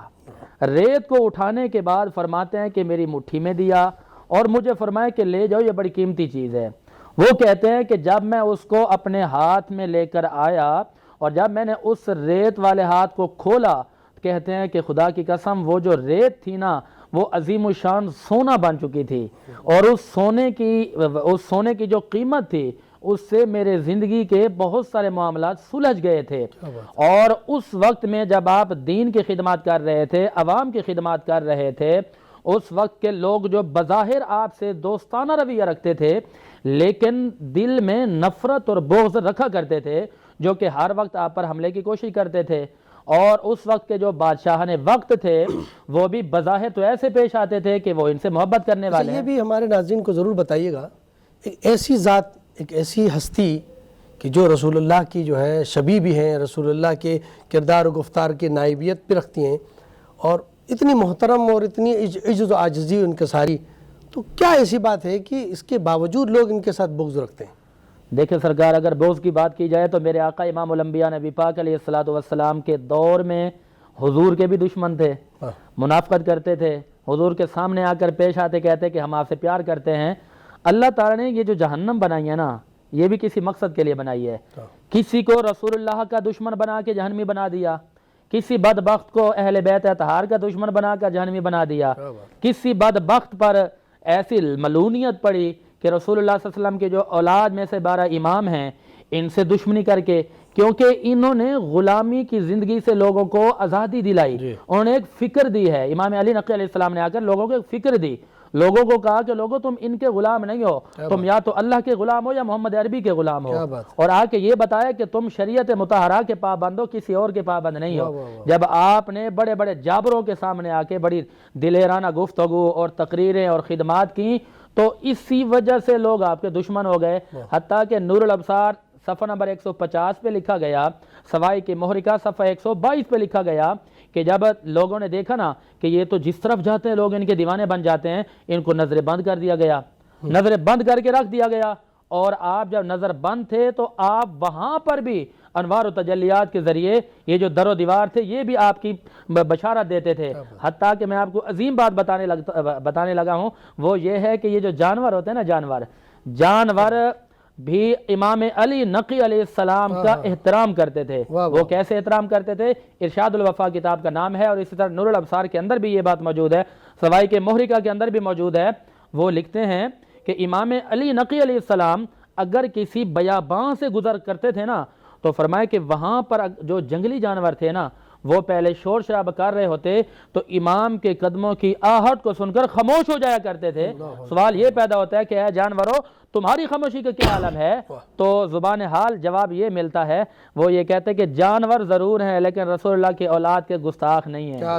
ریت کو اٹھانے کے بعد فرماتے ہیں کہ میری مٹھی میں دیا، اور مجھے فرمایا کہ لے جاؤ، یہ بڑی قیمتی چیز ہے۔ وہ کہتے ہیں کہ جب میں اس کو اپنے ہاتھ میں لے کر آیا اور جب میں نے اس ریت والے ہاتھ کو کھولا، کہتے ہیں کہ خدا کی قسم وہ جو ریت تھی نا، وہ عظیم الشان سونا بن چکی تھی، اور اس سونے کی جو قیمت تھی اس سے میرے زندگی کے بہت سارے معاملات سلجھ گئے تھے۔ اور اس وقت میں جب آپ دین کی خدمات کر رہے تھے، عوام کی خدمات کر رہے تھے، اس وقت کے لوگ جو بظاہر آپ سے دوستانہ رویہ رکھتے تھے لیکن دل میں نفرت اور بغض رکھا کرتے تھے، جو کہ ہر وقت آپ پر حملے کی کوشش کرتے تھے، اور اس وقت کے جو بادشاہان وقت تھے وہ بھی بظاہر تو ایسے پیش آتے تھے کہ وہ ان سے محبت کرنے والے ہیں۔ یہ بھی ہمارے ناظرین کو ضرور بتائیے گا، ایک ایسی ذات، ایک ایسی ہستی کہ جو رسول اللہ کی جو ہے شبیہ بھی ہیں، رسول اللہ کے کردار و گفتار کی نائبیت بھی رکھتی ہیں، اور اتنی محترم اور اتنی عجز و عاجزی ان کے ساری، تو کیا ایسی بات ہے کہ اس کے باوجود لوگ ان کے ساتھ بغض رکھتے ہیں؟ دیکھیں سرکار، اگر بغض کی بات کی جائے تو میرے آقا امام الانبیاء نبی پاک علیہ السلام کے دور میں حضور کے بھی دشمن تھے، منافقت کرتے تھے، حضور کے سامنے آ کر پیش آتے، کہتے کہ ہم آپ سے پیار کرتے ہیں۔ اللہ تعالیٰ نے یہ جو جہنم بنائی ہے نا، یہ بھی کسی مقصد کے لیے بنائی ہے۔ کسی کو رسول اللہ کا دشمن بنا کے جہنمی بنا دیا، کسی بدبخت کو اہل بیت اطہار کا دشمن بنا کر جہنمی بنا دیا، کسی بدبخت پر ایسی ملونیت پڑی کہ رسول اللہ صلی اللہ علیہ وسلم کے جو اولاد میں سے 12 امام ہیں ان سے دشمنی کر کے، کیونکہ انہوں نے غلامی کی زندگی سے لوگوں کو آزادی دلائی، انہوں نے ایک فکر دی ہے۔ امام علی نقی علیہ السلام نے آ کر لوگوں کو ایک فکر دی، لوگوں کو کہا کہ لوگوں تم ان کے غلام نہیں ہو، تم یا تو اللہ کے غلام ہو یا محمد عربی کے غلام ہو، اور آ کے یہ بتایا کہ تم شریعت مطہرہ کے پابند ہو، کسی اور کے پابند نہیں ہو۔ جب آپ نے بڑے بڑے جابروں کے سامنے آ کے بڑی دلیرانہ گفتگو اور تقریریں اور خدمات کی تو اسی وجہ سے لوگ آپ کے دشمن ہو گئے، حتیٰ کہ نور الابصار صفحہ نمبر 150 پہ لکھا گیا، سوائی کی محرکہ صفحہ 122 پہ لکھا گیا کہ جب لوگوں نے دیکھا نا کہ یہ تو جس طرف جاتے ہیں لوگ ان کے دیوانے بن جاتے ہیں، ان کو نظر بند کر دیا گیا، نظر بند کر کے رکھ دیا گیا، اور آپ جب نظر بند تھے تو آپ وہاں پر بھی انوار و تجلیات کے ذریعے یہ جو در و دیوار تھے یہ بھی آپ کی بشارت دیتے تھے۔ حتیٰ کہ میں آپ کو عظیم بات بتانے لگا ہوں، وہ یہ ہے کہ یہ جو جانور ہوتے ہیں نا، جانور بھی امام علی نقی علیہ السلام کا احترام کرتے تھے۔ وہ کیسے احترام کرتے تھے؟ ارشاد الوفا کتاب کا نام ہے، اور اسی طرح نور الابصار کے اندر بھی یہ بات موجود ہے، سوائی کے محرکہ کے اندر بھی موجود ہے، وہ لکھتے ہیں کہ امام علی نقی علیہ السلام اگر کسی بیاباں سے گزر کرتے تھے نا تو فرمایا کہ وہاں پر جو جنگلی جانور تھے نا وہ پہلے شور شرابہ کر رہے ہوتے تو امام کے قدموں کی آہٹ کو سن کر خاموش ہو جایا کرتے تھے۔ سوال یہ پیدا ہوتا ہے کہ اے جانوروں تمہاری خاموشی کا کیا عالم ہے؟ تو زبان حال جواب یہ ملتا ہے، وہ یہ کہتے ہیں کہ جانور ضرور ہیں لیکن رسول اللہ کی اولاد کے گستاخ نہیں ہیں۔ کیا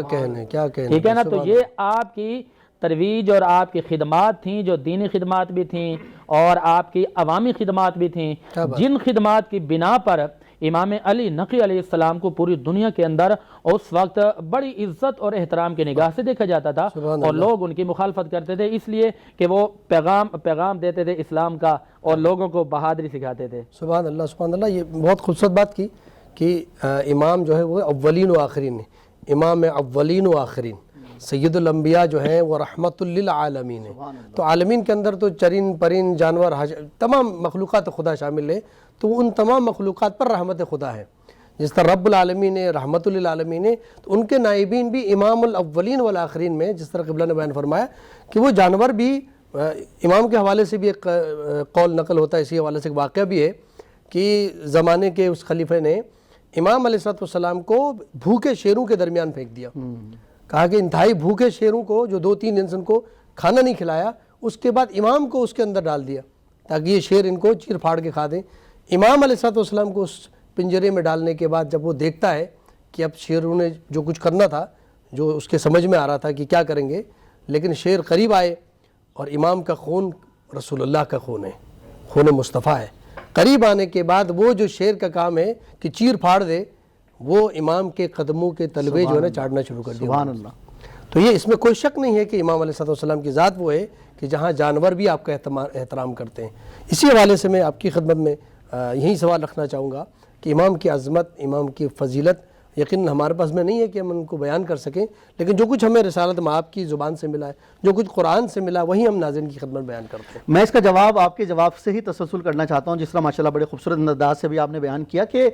کہنے ٹھیک ہے نا؟ تو یہ آپ کی ترویج اور آپ کی خدمات تھیں، جو دینی خدمات بھی تھیں اور آپ کی عوامی خدمات بھی تھیں، جن خدمات کی بنا پر امام علی نقی علیہ السلام کو پوری دنیا کے اندر اس وقت بڑی عزت اور احترام کی نگاہ سے دیکھا جاتا تھا اور لوگ ان کی مخالفت کرتے تھے اس لیے کہ وہ پیغام دیتے تھے اسلام کا اور لوگوں کو بہادری سکھاتے تھے۔ سبحان اللہ سبحان اللہ، یہ بہت خوبصورت بات کی کہ امام جو ہے وہ اولین و آخرین ہے، امام اولین و آخرین، سید الانبیاء جو ہیں وہ رحمت للعالمین ہیں۔ تو عالمین کے اندر تو چرین پرین جانور تمام مخلوقات خدا شامل ہے، تو ان تمام مخلوقات پر رحمت خدا ہے۔ جس طرح رب العالمین ہے، رحمت للعالمین ہے، تو ان کے نائبین بھی امام الاولین والآخرین میں، جس طرح قبلہ نے بیان فرمایا کہ وہ جانور بھی، امام کے حوالے سے بھی ایک قول نقل ہوتا ہے، اسی حوالے سے ایک واقعہ بھی ہے کہ زمانے کے اس خلیفہ نے امام علیہ السلام کو بھوکے شیروں کے درمیان پھینک دیا، کہا کہ انتہائی بھوکے شیروں کو جو 2-3 دن سے ان کو کھانا نہیں کھلایا، اس کے بعد امام کو اس کے اندر ڈال دیا تاکہ یہ شیر ان کو چیر پھاڑ کے کھا دیں۔ امام علیہ السلام کو اس پنجرے میں ڈالنے کے بعد جب وہ دیکھتا ہے کہ اب شیروں نے جو کچھ کرنا تھا، جو اس کے سمجھ میں آ رہا تھا کہ کیا کریں گے، لیکن شیر قریب آئے اور امام کا خون رسول اللہ کا خون ہے، خون مصطفیٰ ہے، قریب آنے کے بعد وہ جو شیر کا کام ہے کہ چیر پھاڑ دے، وہ امام کے قدموں کے تلوے جو ہے نا چاٹنا شروع کر دیا۔ سبحان اللہ۔ تو یہ اس میں کوئی شک نہیں ہے کہ امام علیہ السلام کی ذات وہ ہے کہ جہاں جانور بھی آپ کا احترام کرتے ہیں۔ اسی حوالے سے میں آپ کی خدمت میں یہی سوال رکھنا چاہوں گا کہ امام کی عظمت، امام کی فضیلت یقیناً ہمارے پاس میں نہیں ہے کہ ہم ان کو بیان کر سکیں، لیکن جو کچھ ہمیں رسالت مآب کی زبان سے ملا ہے، جو کچھ قرآن سے ملا، وہی ہم ناظرین کی خدمت بیان کرتے ہیں۔ میں اس کا جواب آپ کے جواب سے ہی تسلسل کرنا چاہتا ہوں، جس طرح ماشاءاللہ بڑے خوبصورت انداز سے بھی آپ نے بیان کیا کہ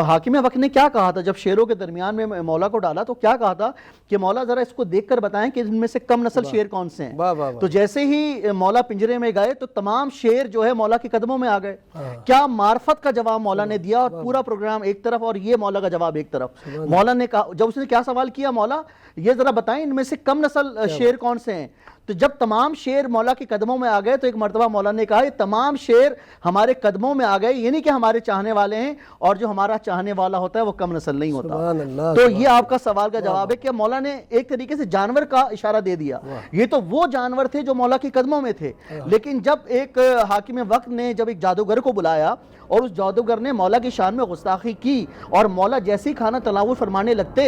حاکم وقت نے کیا کہا تھا جب شیروں کے درمیان میں مولا کو ڈالا، تو کیا کہا تھا کہ مولا ذرا اس کو دیکھ کر بتائیں کہ ان میں سے کم نسل شیر کون سے ہیں۔ تو جیسے ہی مولا پنجرے میں گئے تو تمام شیر جو ہے مولا کے قدموں میں آ گئے۔ کیا معرفت کا جواب مولا نے دیا، اور پورا پروگرام ایک طرف اور یہ مولا کا جواب ایک طرف۔ مولا نے کہا، جب اس نے کیا سوال کیا، مولا یہ ذرا بتائیں ان میں سے کم نسل شیر کون سے ہیں، تو جب تمام شیر مولا کے قدموں میں آ گئے تو ایک مرتبہ مولا نے کہا یہ تمام شیر ہمارے قدموں میں آ گئے، یہ نہیں کہ ہمارے چاہنے والے ہیں، اور جو ہمارا چاہنے والا ہوتا ہے وہ کم نسل نہیں ہوتا۔ تو یہ آپ کا سوال کا جواب ہے کہ مولا نے ایک طریقے سے جانور کا اشارہ دے دیا، یہ تو وہ جانور تھے جو مولا کے قدموں میں تھے۔ لیکن جب ایک حاکم وقت نے جب ایک جادوگر کو بلایا اور اس جادوگر نے مولا کی شان میں گستاخی کی اور مولا جیسے ہی کھانا تناول فرمانے لگتے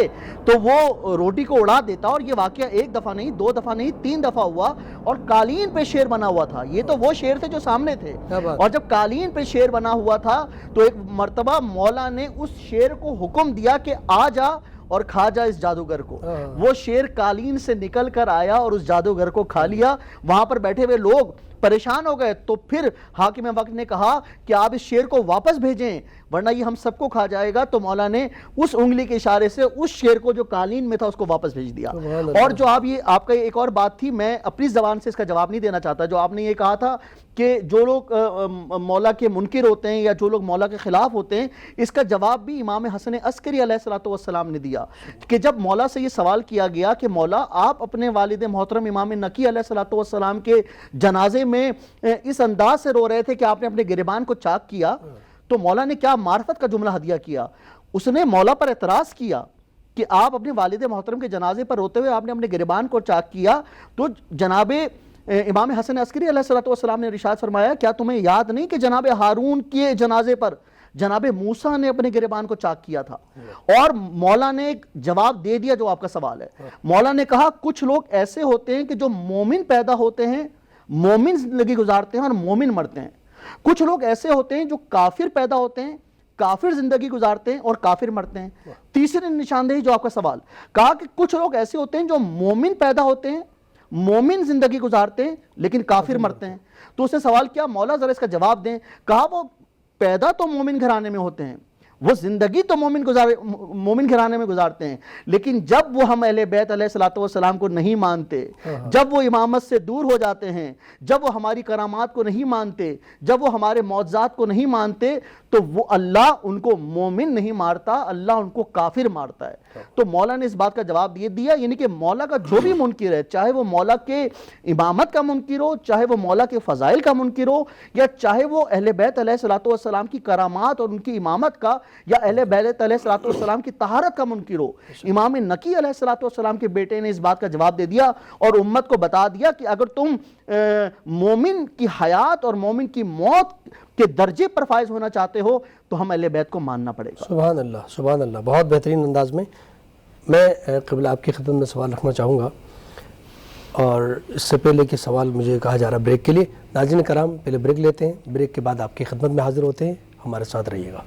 تو وہ روٹی کو اڑا دیتا، اور یہ واقعہ ایک دفعہ نہیں، 2 دفعہ نہیں، 3 دفعہ ہوا، اور قالین پہ شیر بنا ہوا تھا۔ یہ تو وہ شیر تھے جو سامنے تھے، اور جب قالین پہ شیر بنا ہوا تھا تو ایک مرتبہ مولا نے اس شیر کو حکم دیا کہ آ جا اور کھا جا اس جادوگر کو۔ وہ شیر قالین سے نکل کر آیا اور اس جادوگر کو کھا لیا۔ وہاں پر بیٹھے ہوئے لوگ پریشان ہو گئے، تو پھر حاکم وقت نے کہا کہ آپ اس شیر کو واپس بھیجیں ورنہ یہ ہم سب کو کھا جائے گا۔ تو مولا نے اس انگلی کے اشارے سے اس شیر کو جو قالین میں تھا اس کو واپس بھیج دیا۔ اور جو آپ کا ایک اور بات تھی، میں اپنی زبان سے اس کا جواب نہیں دینا چاہتا، جو آپ نے یہ کہا تھا کہ جو لوگ مولا کے منکر ہوتے ہیں یا جو لوگ مولا کے خلاف ہوتے ہیں، اس کا جواب بھی امام حسن عسکری علیہ السلام نے دیا کہ جب مولا سے یہ سوال کیا گیا کہ مولا آپ اپنے والد محترم امام نقی علیہ السلام کے جنازے میں اس انداز سے رو رہے تھے کہ آپ نے اپنے گریبان کو چاک کیا، تو مولا نے کیا معرفت کا جملہ ہدیہ کیا۔ اس نے مولا پر اعتراض کیا کہ آپ اپنے والد محترم کے جنازے پر روتے ہوئے آپ نے اپنے گریبان کو چاک کیا، تو جناب امام حسن عسکری علیہ السلام نے ارشاد فرمایا کیا تمہیں یاد نہیں کہ جناب ہارون کے جنازے پر جناب موسیٰ نے اپنے گریبان کو چاک کیا تھا۔ اور مولا نے ایک جواب دے دیا جو آپ کا سوال ہے۔ مولا نے کہا کچھ لوگ ایسے ہوتے ہیں کہ جو مومن پیدا ہوتے ہیں، مومن زندگی گزارتے ہیں اور مومن مرتے ہیں۔ کچھ لوگ ایسے ہوتے ہیں جو کافر پیدا ہوتے ہیں، کافر زندگی گزارتے ہیں اور کافر مرتے ہیں۔ تیسری نشاندہی جو آپ کا سوال، کہا کہ کچھ لوگ ایسے ہوتے ہیں جو مومن پیدا ہوتے ہیں، مومن زندگی گزارتے ہیں لیکن کافر مرتے ہیں۔ تو اس نے سوال کیا مولا ذرا اس کا جواب دیں۔ کہا وہ پیدا تو مومن گھرانے میں ہوتے ہیں، وہ زندگی تو مومن گھرانے میں گزارتے ہیں، لیکن جب وہ ہم اہل بیت علیہ الصلوۃ والسلام کو نہیں مانتے، جب وہ امامت سے دور ہو جاتے ہیں، جب وہ ہماری کرامات کو نہیں مانتے، جب وہ ہمارے معجزات کو نہیں مانتے، تو وہ اللہ ان کو مومن نہیں مارتا، اللہ ان کو کافر مارتا ہے۔ تو مولا نے اس بات کا جواب یہ دیا، یعنی کہ مولا کا جو بھی منکر ہے، چاہے وہ مولا کے امامت کا منکر ہو، چاہے وہ مولا کے فضائل کا منکر ہو، یا چاہے وہ اہل بیت علیہ الصلوۃ والسلام کی کرامات اور ان کی امامت کا یا اہل بیت علیہ الصلوۃ والسلام کی طہارت کا منکر ہو، امام نقی علیہ الصلوۃ والسلام کے بیٹے نے اس بات کا جواب دے دیا اور امت کو بتا دیا کہ اگر تم مومن کی حیات اور مومن کی موت کے درجے پر فائز ہونا چاہتے ہو تو ہم اہل بیت کو ماننا پڑے گا۔ سبحان اللہ، سبحان اللہ، بہت بہترین انداز میں۔ میں قبلہ آپ کی خدمت میں سوال رکھنا چاہوں گا، اور اس سے پہلے کہ سوال مجھے کہا جا رہا بریک کے لیے، ناظرین کرام پہلے بریک لیتے ہیں، بریک کے بعد آپ کی خدمت میں حاضر ہوتے ہیں، ہمارے ساتھ رہیے گا۔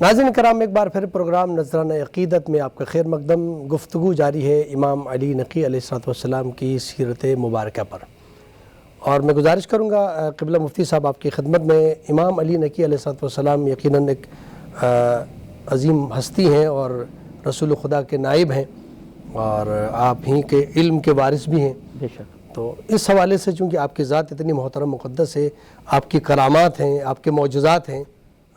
ناظرین کرام، ایک بار پھر پروگرام نذرانہ عقیدت میں آپ کا خیر مقدم، گفتگو جاری ہے امام علی نقی علیہ الصلوۃ والسلام کی سیرت مبارکہ پر، اور میں گزارش کروں گا قبلہ مفتی صاحب آپ کی خدمت میں، امام علی نقی علیہ الصلوۃ والسلام یقیناً ایک عظیم ہستی ہیں اور رسول خدا کے نائب ہیں، اور آپ ہی کے علم کے وارث بھی ہیں۔ بے شک۔ تو اس حوالے سے چونکہ آپ کی ذات اتنی محترم مقدس ہے، آپ کی کرامات ہیں، آپ کے معجزات ہیں،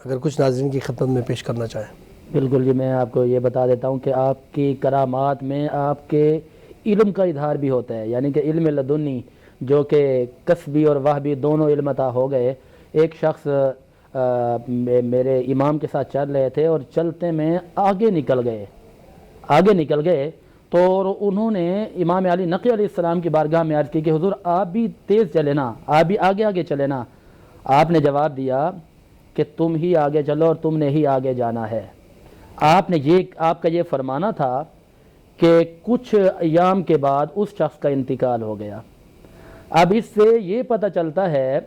اگر کچھ ناظرین کی خدمت میں پیش کرنا چاہیں۔ بالکل جی، میں آپ کو یہ بتا دیتا ہوں کہ آپ کی کرامات میں آپ کے علم کا اظہار بھی ہوتا ہے، یعنی کہ علم لدنی جو کہ کسبی اور وہبی دونوں علم عطا ہو گئے۔ ایک شخص میرے امام کے ساتھ چل رہے تھے اور چلتے میں آگے نکل گئے تو انہوں نے امام علی نقی علیہ السلام کی بارگاہ میں عرض کی کہ حضور آپ بھی تیز چلے نا، آپ بھی آگے چلے نا۔ آپ نے جواب دیا کہ تم ہی آگے چلو اور تم نے ہی آگے جانا ہے۔ آپ کا یہ فرمانا تھا کہ کچھ ایام کے بعد اس شخص کا انتقال ہو گیا۔ اب اس سے یہ پتہ چلتا ہے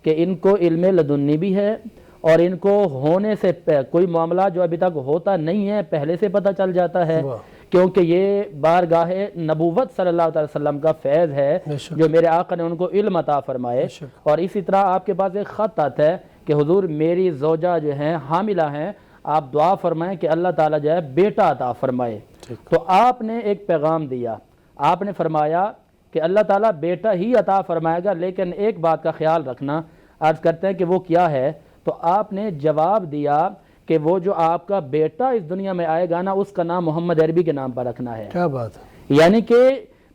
کہ ان کو علم لدنی بھی ہے، اور ان کو ہونے سے کوئی معاملہ جو ابھی تک ہوتا نہیں ہے پہلے سے پتہ چل جاتا ہے، کیونکہ یہ بارگاہ نبوت صلی اللہ علیہ وسلم کا فیض ہے جو میرے آقا نے ان کو علم عطا فرمائے۔ اور اسی طرح آپ کے پاس ایک خط آتا ہے کہ حضور میری زوجہ جو ہیں حاملہ ہیں، آپ دعا فرمائیں کہ اللہ تعالیٰ جو ہے بیٹا عطا فرمائے۔ تو آپ نے ایک پیغام دیا، آپ نے فرمایا کہ اللہ تعالیٰ بیٹا ہی عطا فرمائے گا، لیکن ایک بات کا خیال رکھنا۔ عرض کرتے ہیں کہ وہ کیا ہے؟ تو آپ نے جواب دیا کہ وہ جو آپ کا بیٹا اس دنیا میں آئے گا نا، اس کا نام محمد عربی کے نام پر رکھنا ہے۔ کیا بات ہے! یعنی کہ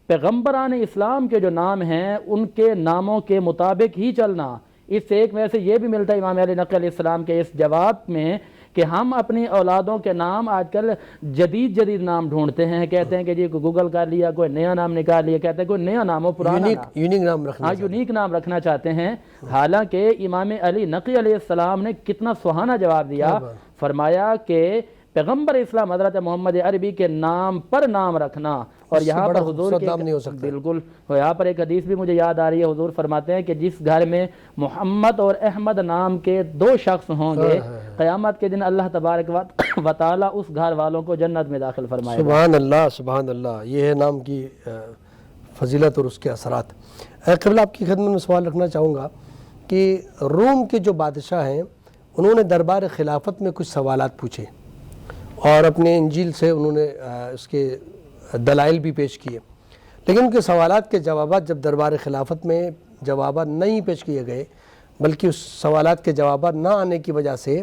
پیغمبران اسلام کے جو نام ہیں ان کے ناموں کے مطابق ہی چلنا۔ اس سے ایک وجہ سے یہ بھی ملتا ہے امام علی نقی علیہ السلام کے اس جواب میں کہ ہم اپنی اولادوں کے نام آج کل جدید نام ڈھونڈتے ہیں، کہتے ہیں کہ جی گوگل کر لیا، کوئی نیا نام نکال لیا، کہتے ہیں کوئی نیا نام ہو، پرانا یونیک نام رکھنا چاہتے ہیں۔ حالانکہ امام علی نقی علیہ السلام نے کتنا سہانا جواب دیا، فرمایا کہ پیغمبر اسلام حضرت محمد عربی کے نام پر نام رکھنا۔ اور یہاں پر حضور بالکل یہاں پر ایک حدیث بھی مجھے یاد آ رہی ہے، حضور فرماتے ہیں کہ جس گھر میں محمد اور احمد نام کے دو شخص ہوں گے، قیامت کے دن اللہ تبارک و تعالیٰ اس گھر والوں کو جنت میں داخل فرمائے گا۔ سبحان اللہ، سبحان اللہ، یہ ہے نام کی فضیلت اور اس کے اثرات۔ قبلہ آپ کی خدمت میں سوال رکھنا چاہوں گا کہ روم کے جو بادشاہ ہیں انہوں نے دربار خلافت میں کچھ سوالات پوچھے، اور اپنے انجیل سے انہوں نے اس کے دلائل بھی پیش کیے، لیکن ان کے سوالات کے جوابات جب دربار خلافت میں جوابات نہیں پیش کیے گئے، بلکہ اس سوالات کے جوابات نہ آنے کی وجہ سے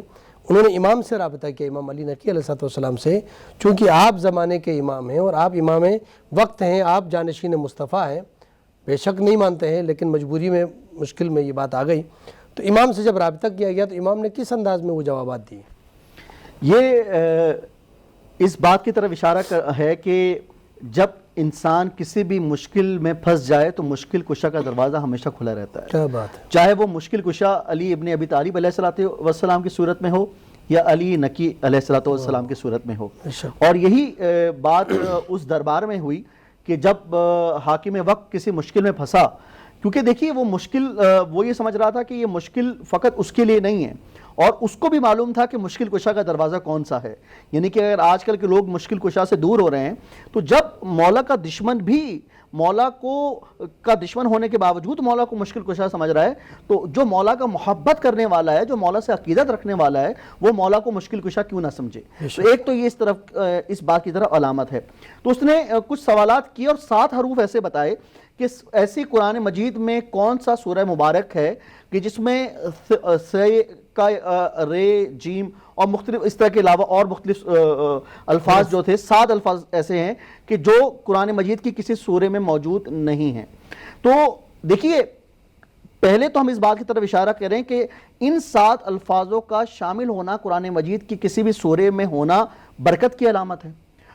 انہوں نے امام سے رابطہ کیا، امام علی نقی علیہ السلام سے، چونکہ آپ زمانے کے امام ہیں اور آپ امام وقت ہیں، آپ جانشین مصطفیٰ ہیں، بے شک نہیں مانتے ہیں، لیکن مجبوری میں مشکل میں یہ بات آ گئی، تو امام سے جب رابطہ کیا گیا تو امام نے کس انداز میں وہ جوابات دیے؟ یہ اس بات کی طرف اشارہ ہے کہ جب انسان کسی بھی مشکل میں پھنس جائے تو مشکل کشا کا دروازہ ہمیشہ کھلا رہتا ہے۔ کیا بات ہے! چاہے وہ مشکل کشا علی ابن ابی طالب علیہ السلام کی صورت میں ہو یا علی نقی علیہ السلام کی صورت میں ہو۔ اور یہی بات اس دربار میں ہوئی کہ جب حاکم وقت کسی مشکل میں پھنسا، کیونکہ دیکھیے وہ مشکل وہ یہ سمجھ رہا تھا کہ یہ مشکل فقط اس کے لیے نہیں ہے، اور اس کو بھی معلوم تھا کہ مشکل کشا کا دروازہ کون سا ہے. یعنی کہ اگر آج کل کے لوگ مشکل کشا سے دور ہو رہے ہیں تو جب مولا کا دشمن بھی مولا کا دشمن ہونے کے باوجود مولا کو مشکل کشا سمجھ رہا ہے, تو جو مولا کا محبت کرنے والا ہے, جو مولا سے عقیدت رکھنے والا ہے, وہ مولا کو مشکل کشا کیوں نہ سمجھے. تو ایک تو یہ اس بات کی طرف علامت ہے. تو اس نے کچھ سوالات کیے اور 7 حروف ایسے بتائے کہ ایسی قرآن مجید میں کون سا سورہ مبارک ہے کہ جس میں سے کا رے جیم اور مختلف اس طرح کے علاوہ اور مختلف الفاظ جو تھے, 7 الفاظ ایسے ہیں کہ جو قرآن مجید کی کسی سورے میں موجود نہیں ہیں. تو دیکھیے, پہلے تو ہم اس بات کی طرف اشارہ کریں کہ ان 7 الفاظوں کا شامل ہونا قرآن مجید کی کسی بھی سورے میں ہونا برکت کی علامت ہے,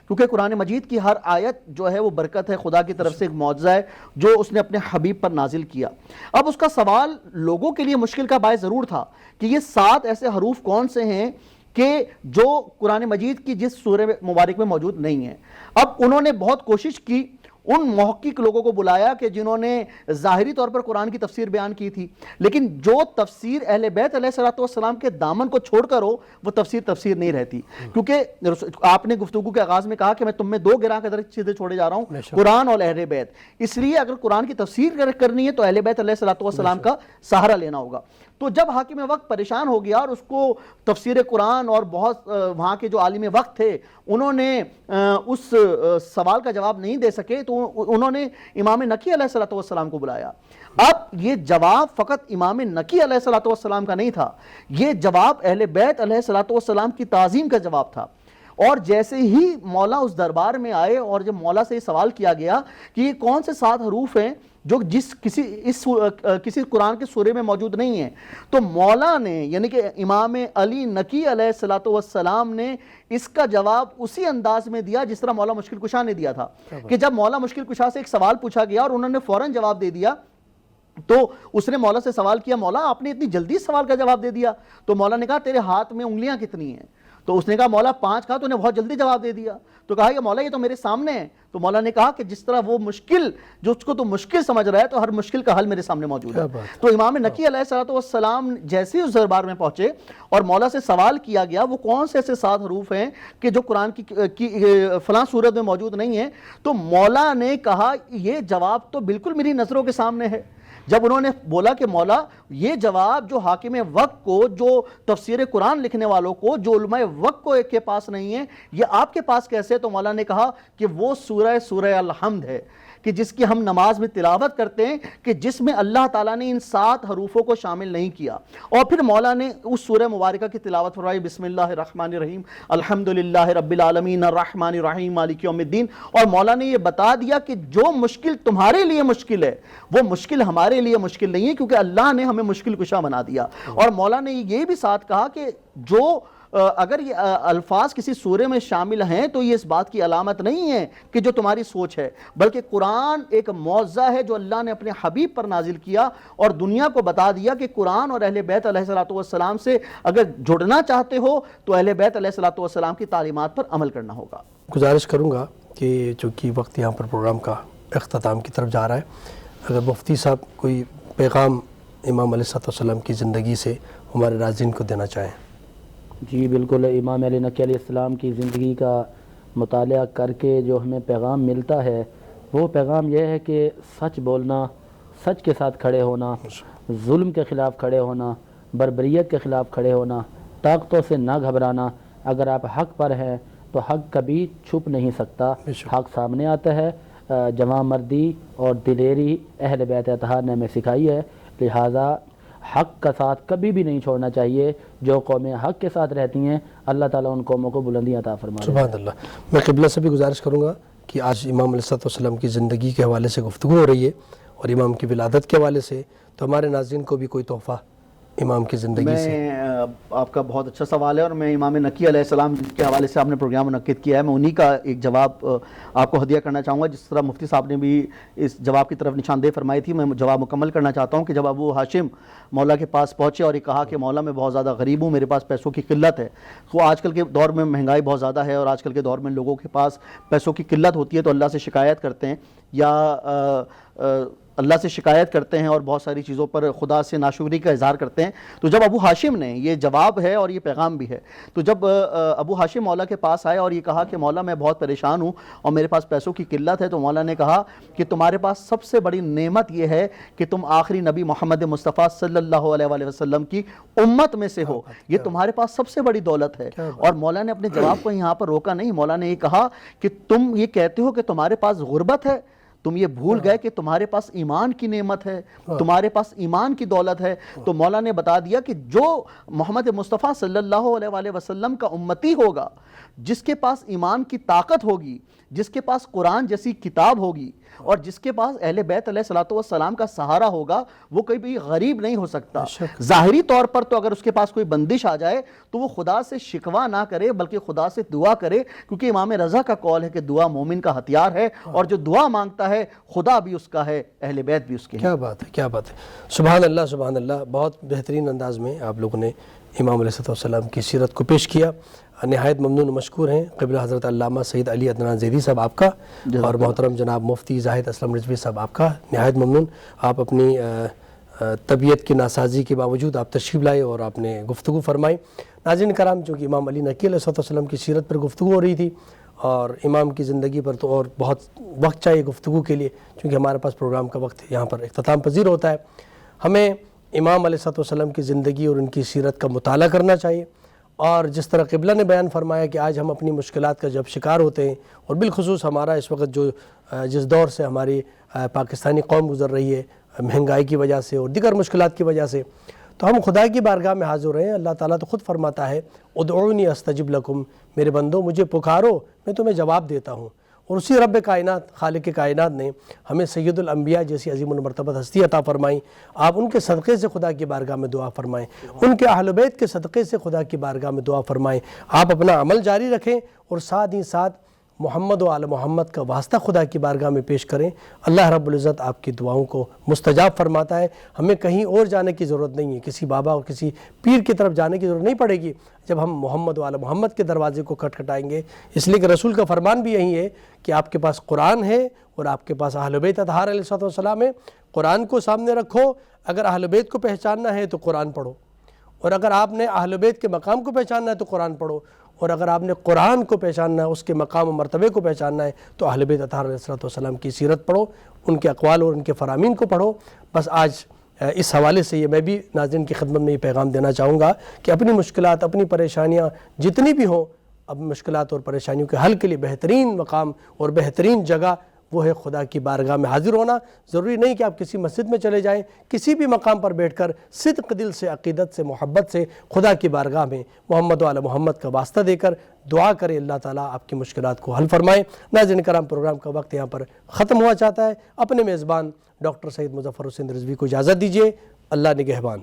کیونکہ قرآن مجید کی ہر آیت جو ہے وہ برکت ہے, خدا کی طرف سے ایک معجزہ ہے جو اس نے اپنے حبیب پر نازل کیا. اب اس کا سوال لوگوں کے لیے مشکل کا باعث ضرور تھا کہ یہ 7 ایسے حروف کون سے ہیں کہ جو قرآن مجید کی جس سورہ مبارک میں موجود نہیں ہیں. اب انہوں نے بہت کوشش کی, ان محقق لوگوں کو بلایا کہ جنہوں نے ظاہری طور پر قرآن کی تفسیر بیان کی تھی, لیکن جو تفسیر اہل بیت علیہ السلام کے دامن کو چھوڑ کر ہو وہ تفسیر نہیں رہتی. کیونکہ آپ نے گفتگو کے آغاز میں کہا کہ میں تم میں 2 گراں کے درجے سیدھے چھوڑے جا رہا ہوں, قرآن اور اہل بیت. اس لیے اگر قرآن کی تفسیر کرنی ہے تو اہل بیت علیہ السلام کا سہارا لینا ہوگا. تو جب حاکم وقت پریشان ہو گیا اور اس کو تفسیر قرآن اور بہت وہاں کے جو عالم وقت تھے انہوں نے اس سوال کا جواب نہیں دے سکے, تو انہوں نے امام نقی علیہ السلام کو بلایا. اب یہ جواب فقط امام نقی علیہ السلام کا نہیں تھا, یہ جواب اہل بیت علیہ السلام کی تعظیم کا جواب تھا. اور جیسے ہی مولا اس دربار میں آئے اور جب مولا سے یہ سوال کیا گیا کہ یہ کون سے 7 حروف ہیں جو کسی قرآن کے سورے میں موجود نہیں ہیں, تو مولا نے یعنی کہ امام علی نقی علیہ السلام نے اس کا جواب اسی انداز میں دیا جس طرح مولا مشکل کشا نے دیا تھا. کہ جب مولا مشکل کشا سے ایک سوال پوچھا گیا اور انہوں نے فوراً جواب دے دیا, تو اس نے مولا سے سوال کیا, مولا آپ نے اتنی جلدی سوال کا جواب دے دیا. تو مولا نے کہا تیرے ہاتھ میں انگلیاں کتنی ہیں؟ تو اس نے کہا مولا 5. کہا تو انہیں بہت جلدی جواب دے دیا. تو کہا کہ مولا یہ تو میرے سامنے ہے. تو مولا نے کہا کہ جس طرح وہ مشکل جو اس کو تو مشکل سمجھ رہا ہے, تو ہر مشکل کا حل میرے سامنے موجود ہے. تو امام نقی علیہ السلام جیسے ہی اس دربار میں پہنچے اور مولا سے سوال کیا گیا وہ کون سے ایسے 7 حروف ہیں کہ جو قرآن کی فلاں سورت میں موجود نہیں ہیں, تو مولا نے کہا یہ جواب تو بالکل میری نظروں کے سامنے ہے. جب انہوں نے بولا کہ مولا یہ جواب جو حاکم وقت کو, جو تفسیر قرآن لکھنے والوں کو, جو علماء وقت کو ایک کے پاس نہیں ہے, یہ آپ کے پاس کیسے؟ تو مولا نے کہا کہ وہ سورہ الحمد ہے کہ جس کی ہم نماز میں تلاوت کرتے ہیں, کہ جس میں اللہ تعالیٰ نے ان 7 حروفوں کو شامل نہیں کیا. اور پھر مولا نے اس سورہ مبارکہ کی تلاوت فرمائی, بسم اللہ الرحمن الرحیم الحمدللہ رب العالمین الرحمن الرحیم مالک یوم الدین. اور مولا نے یہ بتا دیا کہ جو مشکل تمہارے لیے مشکل ہے وہ مشکل ہمارے لیے مشکل نہیں ہے, کیونکہ اللہ نے ہمیں مشکل کشا بنا دیا. اور مولا نے یہ بھی ساتھ کہا کہ جو اگر یہ الفاظ کسی سورے میں شامل ہیں تو یہ اس بات کی علامت نہیں ہے کہ جو تمہاری سوچ ہے, بلکہ قرآن ایک معجزہ ہے جو اللہ نے اپنے حبیب پر نازل کیا اور دنیا کو بتا دیا کہ قرآن اور اہل بیت علیہ السلام سے اگر جڑنا چاہتے ہو تو اہل بیت علیہ السلام کی تعلیمات پر عمل کرنا ہوگا. گزارش کروں گا کہ چونکہ وقت یہاں پر پروگرام کا اختتام کی طرف جا رہا ہے, اگر مفتی صاحب کوئی پیغام امام علیہ السلام کی زندگی سے ہمارے ناظرین کو دینا چاہیں. جی بالکل, امام علی نقی علیہ السلام کی زندگی کا مطالعہ کر کے جو ہمیں پیغام ملتا ہے وہ پیغام یہ ہے کہ سچ بولنا, سچ کے ساتھ کھڑے ہونا, ظلم کے خلاف کھڑے ہونا, بربریت کے خلاف کھڑے ہونا, طاقتوں سے نہ گھبرانا. اگر آپ حق پر ہیں تو حق کبھی چھپ نہیں سکتا, حق سامنے آتا ہے. جوان مردی اور دلیری اہل بیت اطہار نے ہمیں سکھائی ہے, لہٰذا حق کا ساتھ کبھی بھی نہیں چھوڑنا چاہیے. جو قومیں حق کے ساتھ رہتی ہیں اللہ تعالیٰ ان قوموں کو بلندیاں عطا فرمائے. سبحان اللہ. میں قبلہ سے بھی گزارش کروں گا کہ آج امام علیہ السلام کی زندگی کے حوالے سے گفتگو ہو رہی ہے اور امام کی ولادت کے حوالے سے, تو ہمارے ناظرین کو بھی کوئی تحفہ امام کی زندگی سے. آپ کا بہت اچھا سوال ہے, اور میں امام نقی علیہ السلام کے حوالے سے آپ نے پروگرام منعقد کیا ہے, میں انہی کا ایک جواب آپ کو ہدیہ کرنا چاہوں گا. جس طرح مفتی صاحب نے بھی اس جواب کی طرف نشاندہی فرمائی تھی, میں جواب مکمل کرنا چاہتا ہوں کہ جب ابو ہاشم مولا کے پاس پہنچے اور یہ کہا کہ مولا میں بہت زیادہ غریب ہوں, میرے پاس پیسوں کی قلت ہے. تو آج کل کے دور میں مہنگائی بہت زیادہ ہے اور آج کل کے دور میں لوگوں کے پاس پیسوں کی قلت ہوتی ہے تو اللہ سے شکایت کرتے ہیں یا اللہ سے شکایت کرتے ہیں اور بہت ساری چیزوں پر خدا سے ناشکری کا اظہار کرتے ہیں. تو جب ابو ہاشم نے، یہ جواب ہے اور یہ پیغام بھی ہے، تو جب ابو ہاشم مولا کے پاس آئے اور یہ کہا کہ مولا میں بہت پریشان ہوں اور میرے پاس پیسوں کی قلت ہے، تو مولا نے کہا کہ تمہارے پاس سب سے بڑی نعمت یہ ہے کہ تم آخری نبی محمد مصطفیٰ صلی اللہ علیہ وآلہ وسلم کی امت میں سے ہو، یہ تمہارے پاس سب سے بڑی دولت ہے. اور مولا نے اپنے جواب کو یہاں پر روکا نہیں، مولا نے یہ کہا کہ تم یہ کہتے ہو کہ تمہارے پاس غربت ہے، تم یہ بھول گئے کہ تمہارے پاس ایمان کی نعمت ہے، تمہارے پاس ایمان کی دولت ہے. تو مولا نے بتا دیا کہ جو محمد مصطفیٰ صلی اللہ علیہ وآلہ وسلم کا امتی ہوگا، جس کے پاس ایمان کی طاقت ہوگی، جس کے پاس قرآن جیسی کتاب ہوگی، اور جس کے پاس اہل بیت علیہ السلام کا سہارا ہوگا، وہ کوئی بھی غریب نہیں ہو سکتا. ظاہری طور پر تو اگر اس کے پاس کوئی بندش آ جائے تو وہ خدا سے شکوہ نہ کرے بلکہ خدا سے دعا کرے، کیونکہ امام رضا کا قول ہے کہ دعا مومن کا ہتھیار ہے، اور جو دعا مانگتا ہے خدا بھی اس کا ہے، اہل بیت بھی اس کے ہیں. کیا بات ہے، کیا بات ہے. سبحان اللہ، سبحان اللہ. بہت بہترین انداز میں آپ لوگوں نے امام علیہ السلام کی سیرت کو پیش کیا. نہایت ممنون و مشکور ہیں قبلہ حضرت علامہ سید علی عدنان زیدی صاحب آپ کا، اور محترم جناب مفتی زاہد اسلم رضوی صاحب آپ کا. نہایت ممنون. آپ اپنی طبیعت کی ناسازی کے باوجود آپ تشریف لائے اور آپ نے گفتگو فرمائی. ناظرین کرام، چونکہ امام علی نقی علیہ السلام کی سیرت پر گفتگو ہو رہی تھی اور امام کی زندگی پر تو اور بہت وقت چاہیے گفتگو کے لیے، چونکہ ہمارے پاس پروگرام کا وقت یہاں پر اختتام پذیر ہوتا ہے. ہمیں امام علیہ السلام کی زندگی اور ان کی سیرت کا مطالعہ کرنا چاہیے، اور جس طرح قبلہ نے بیان فرمایا کہ آج ہم اپنی مشکلات کا جب شکار ہوتے ہیں، اور بالخصوص ہمارا اس وقت جس دور سے ہماری پاکستانی قوم گزر رہی ہے، مہنگائی کی وجہ سے اور دیگر مشکلات کی وجہ سے، تو ہم خدا کی بارگاہ میں حاضر رہے ہیں. اللہ تعالیٰ تو خود فرماتا ہے ادعونی استجب لکم، میرے بندو مجھے پکارو میں تمہیں جواب دیتا ہوں. اور اسی رب کائنات، خالق کائنات نے ہمیں سید الانبیاء جیسی عظیم المرتبت ہستی عطا فرمائیں. آپ ان کے صدقے سے خدا کی بارگاہ میں دعا فرمائیں، ان کے اہل بیت کے صدقے سے خدا کی بارگاہ میں دعا فرمائیں. آپ اپنا عمل جاری رکھیں اور ساتھ ہی ساتھ محمد و آل محمد کا واسطہ خدا کی بارگاہ میں پیش کریں. اللہ رب العزت آپ کی دعاؤں کو مستجاب فرماتا ہے. ہمیں کہیں اور جانے کی ضرورت نہیں ہے، کسی بابا اور کسی پیر کی طرف جانے کی ضرورت نہیں پڑے گی جب ہم محمد و آل محمد کے دروازے کو کھٹکھٹائیں گے. اس لیے کہ رسول کا فرمان بھی یہی ہے کہ آپ کے پاس قرآن ہے اور آپ کے پاس اہل بیت اطہار علیہ السلام ہے. قرآن کو سامنے رکھو. اگر اہل بیت کو پہچاننا ہے تو قرآن پڑھو، اور اگر آپ نے اہل بیت کے مقام کو پہچاننا ہے تو قرآن پڑھو، اور اگر آپ نے قرآن کو پہچاننا ہے، اس کے مقام و مرتبے کو پہچاننا ہے، تو اہل بیت اطہار علیہ السلام کی سیرت پڑھو، ان کے اقوال اور ان کے فرامین کو پڑھو. بس آج اس حوالے سے یہ میں بھی ناظرین کی خدمت میں یہ پیغام دینا چاہوں گا کہ اپنی مشکلات، اپنی پریشانیاں جتنی بھی ہوں، اب مشکلات اور پریشانیوں کے حل کے لیے بہترین مقام اور بہترین جگہ وہ ہے خدا کی بارگاہ میں حاضر ہونا. ضروری نہیں کہ آپ کسی مسجد میں چلے جائیں، کسی بھی مقام پر بیٹھ کر صدق دل سے، عقیدت سے، محبت سے خدا کی بارگاہ میں محمد و آل محمد کا واسطہ دے کر دعا کریں. اللہ تعالیٰ آپ کی مشکلات کو حل فرمائیں. ناظرین کرام، پروگرام کا وقت یہاں پر ختم ہوا چاہتا ہے. اپنے میزبان ڈاکٹر سید مظفر حسین رضوی کو اجازت دیجیے. اللہ نگہبان.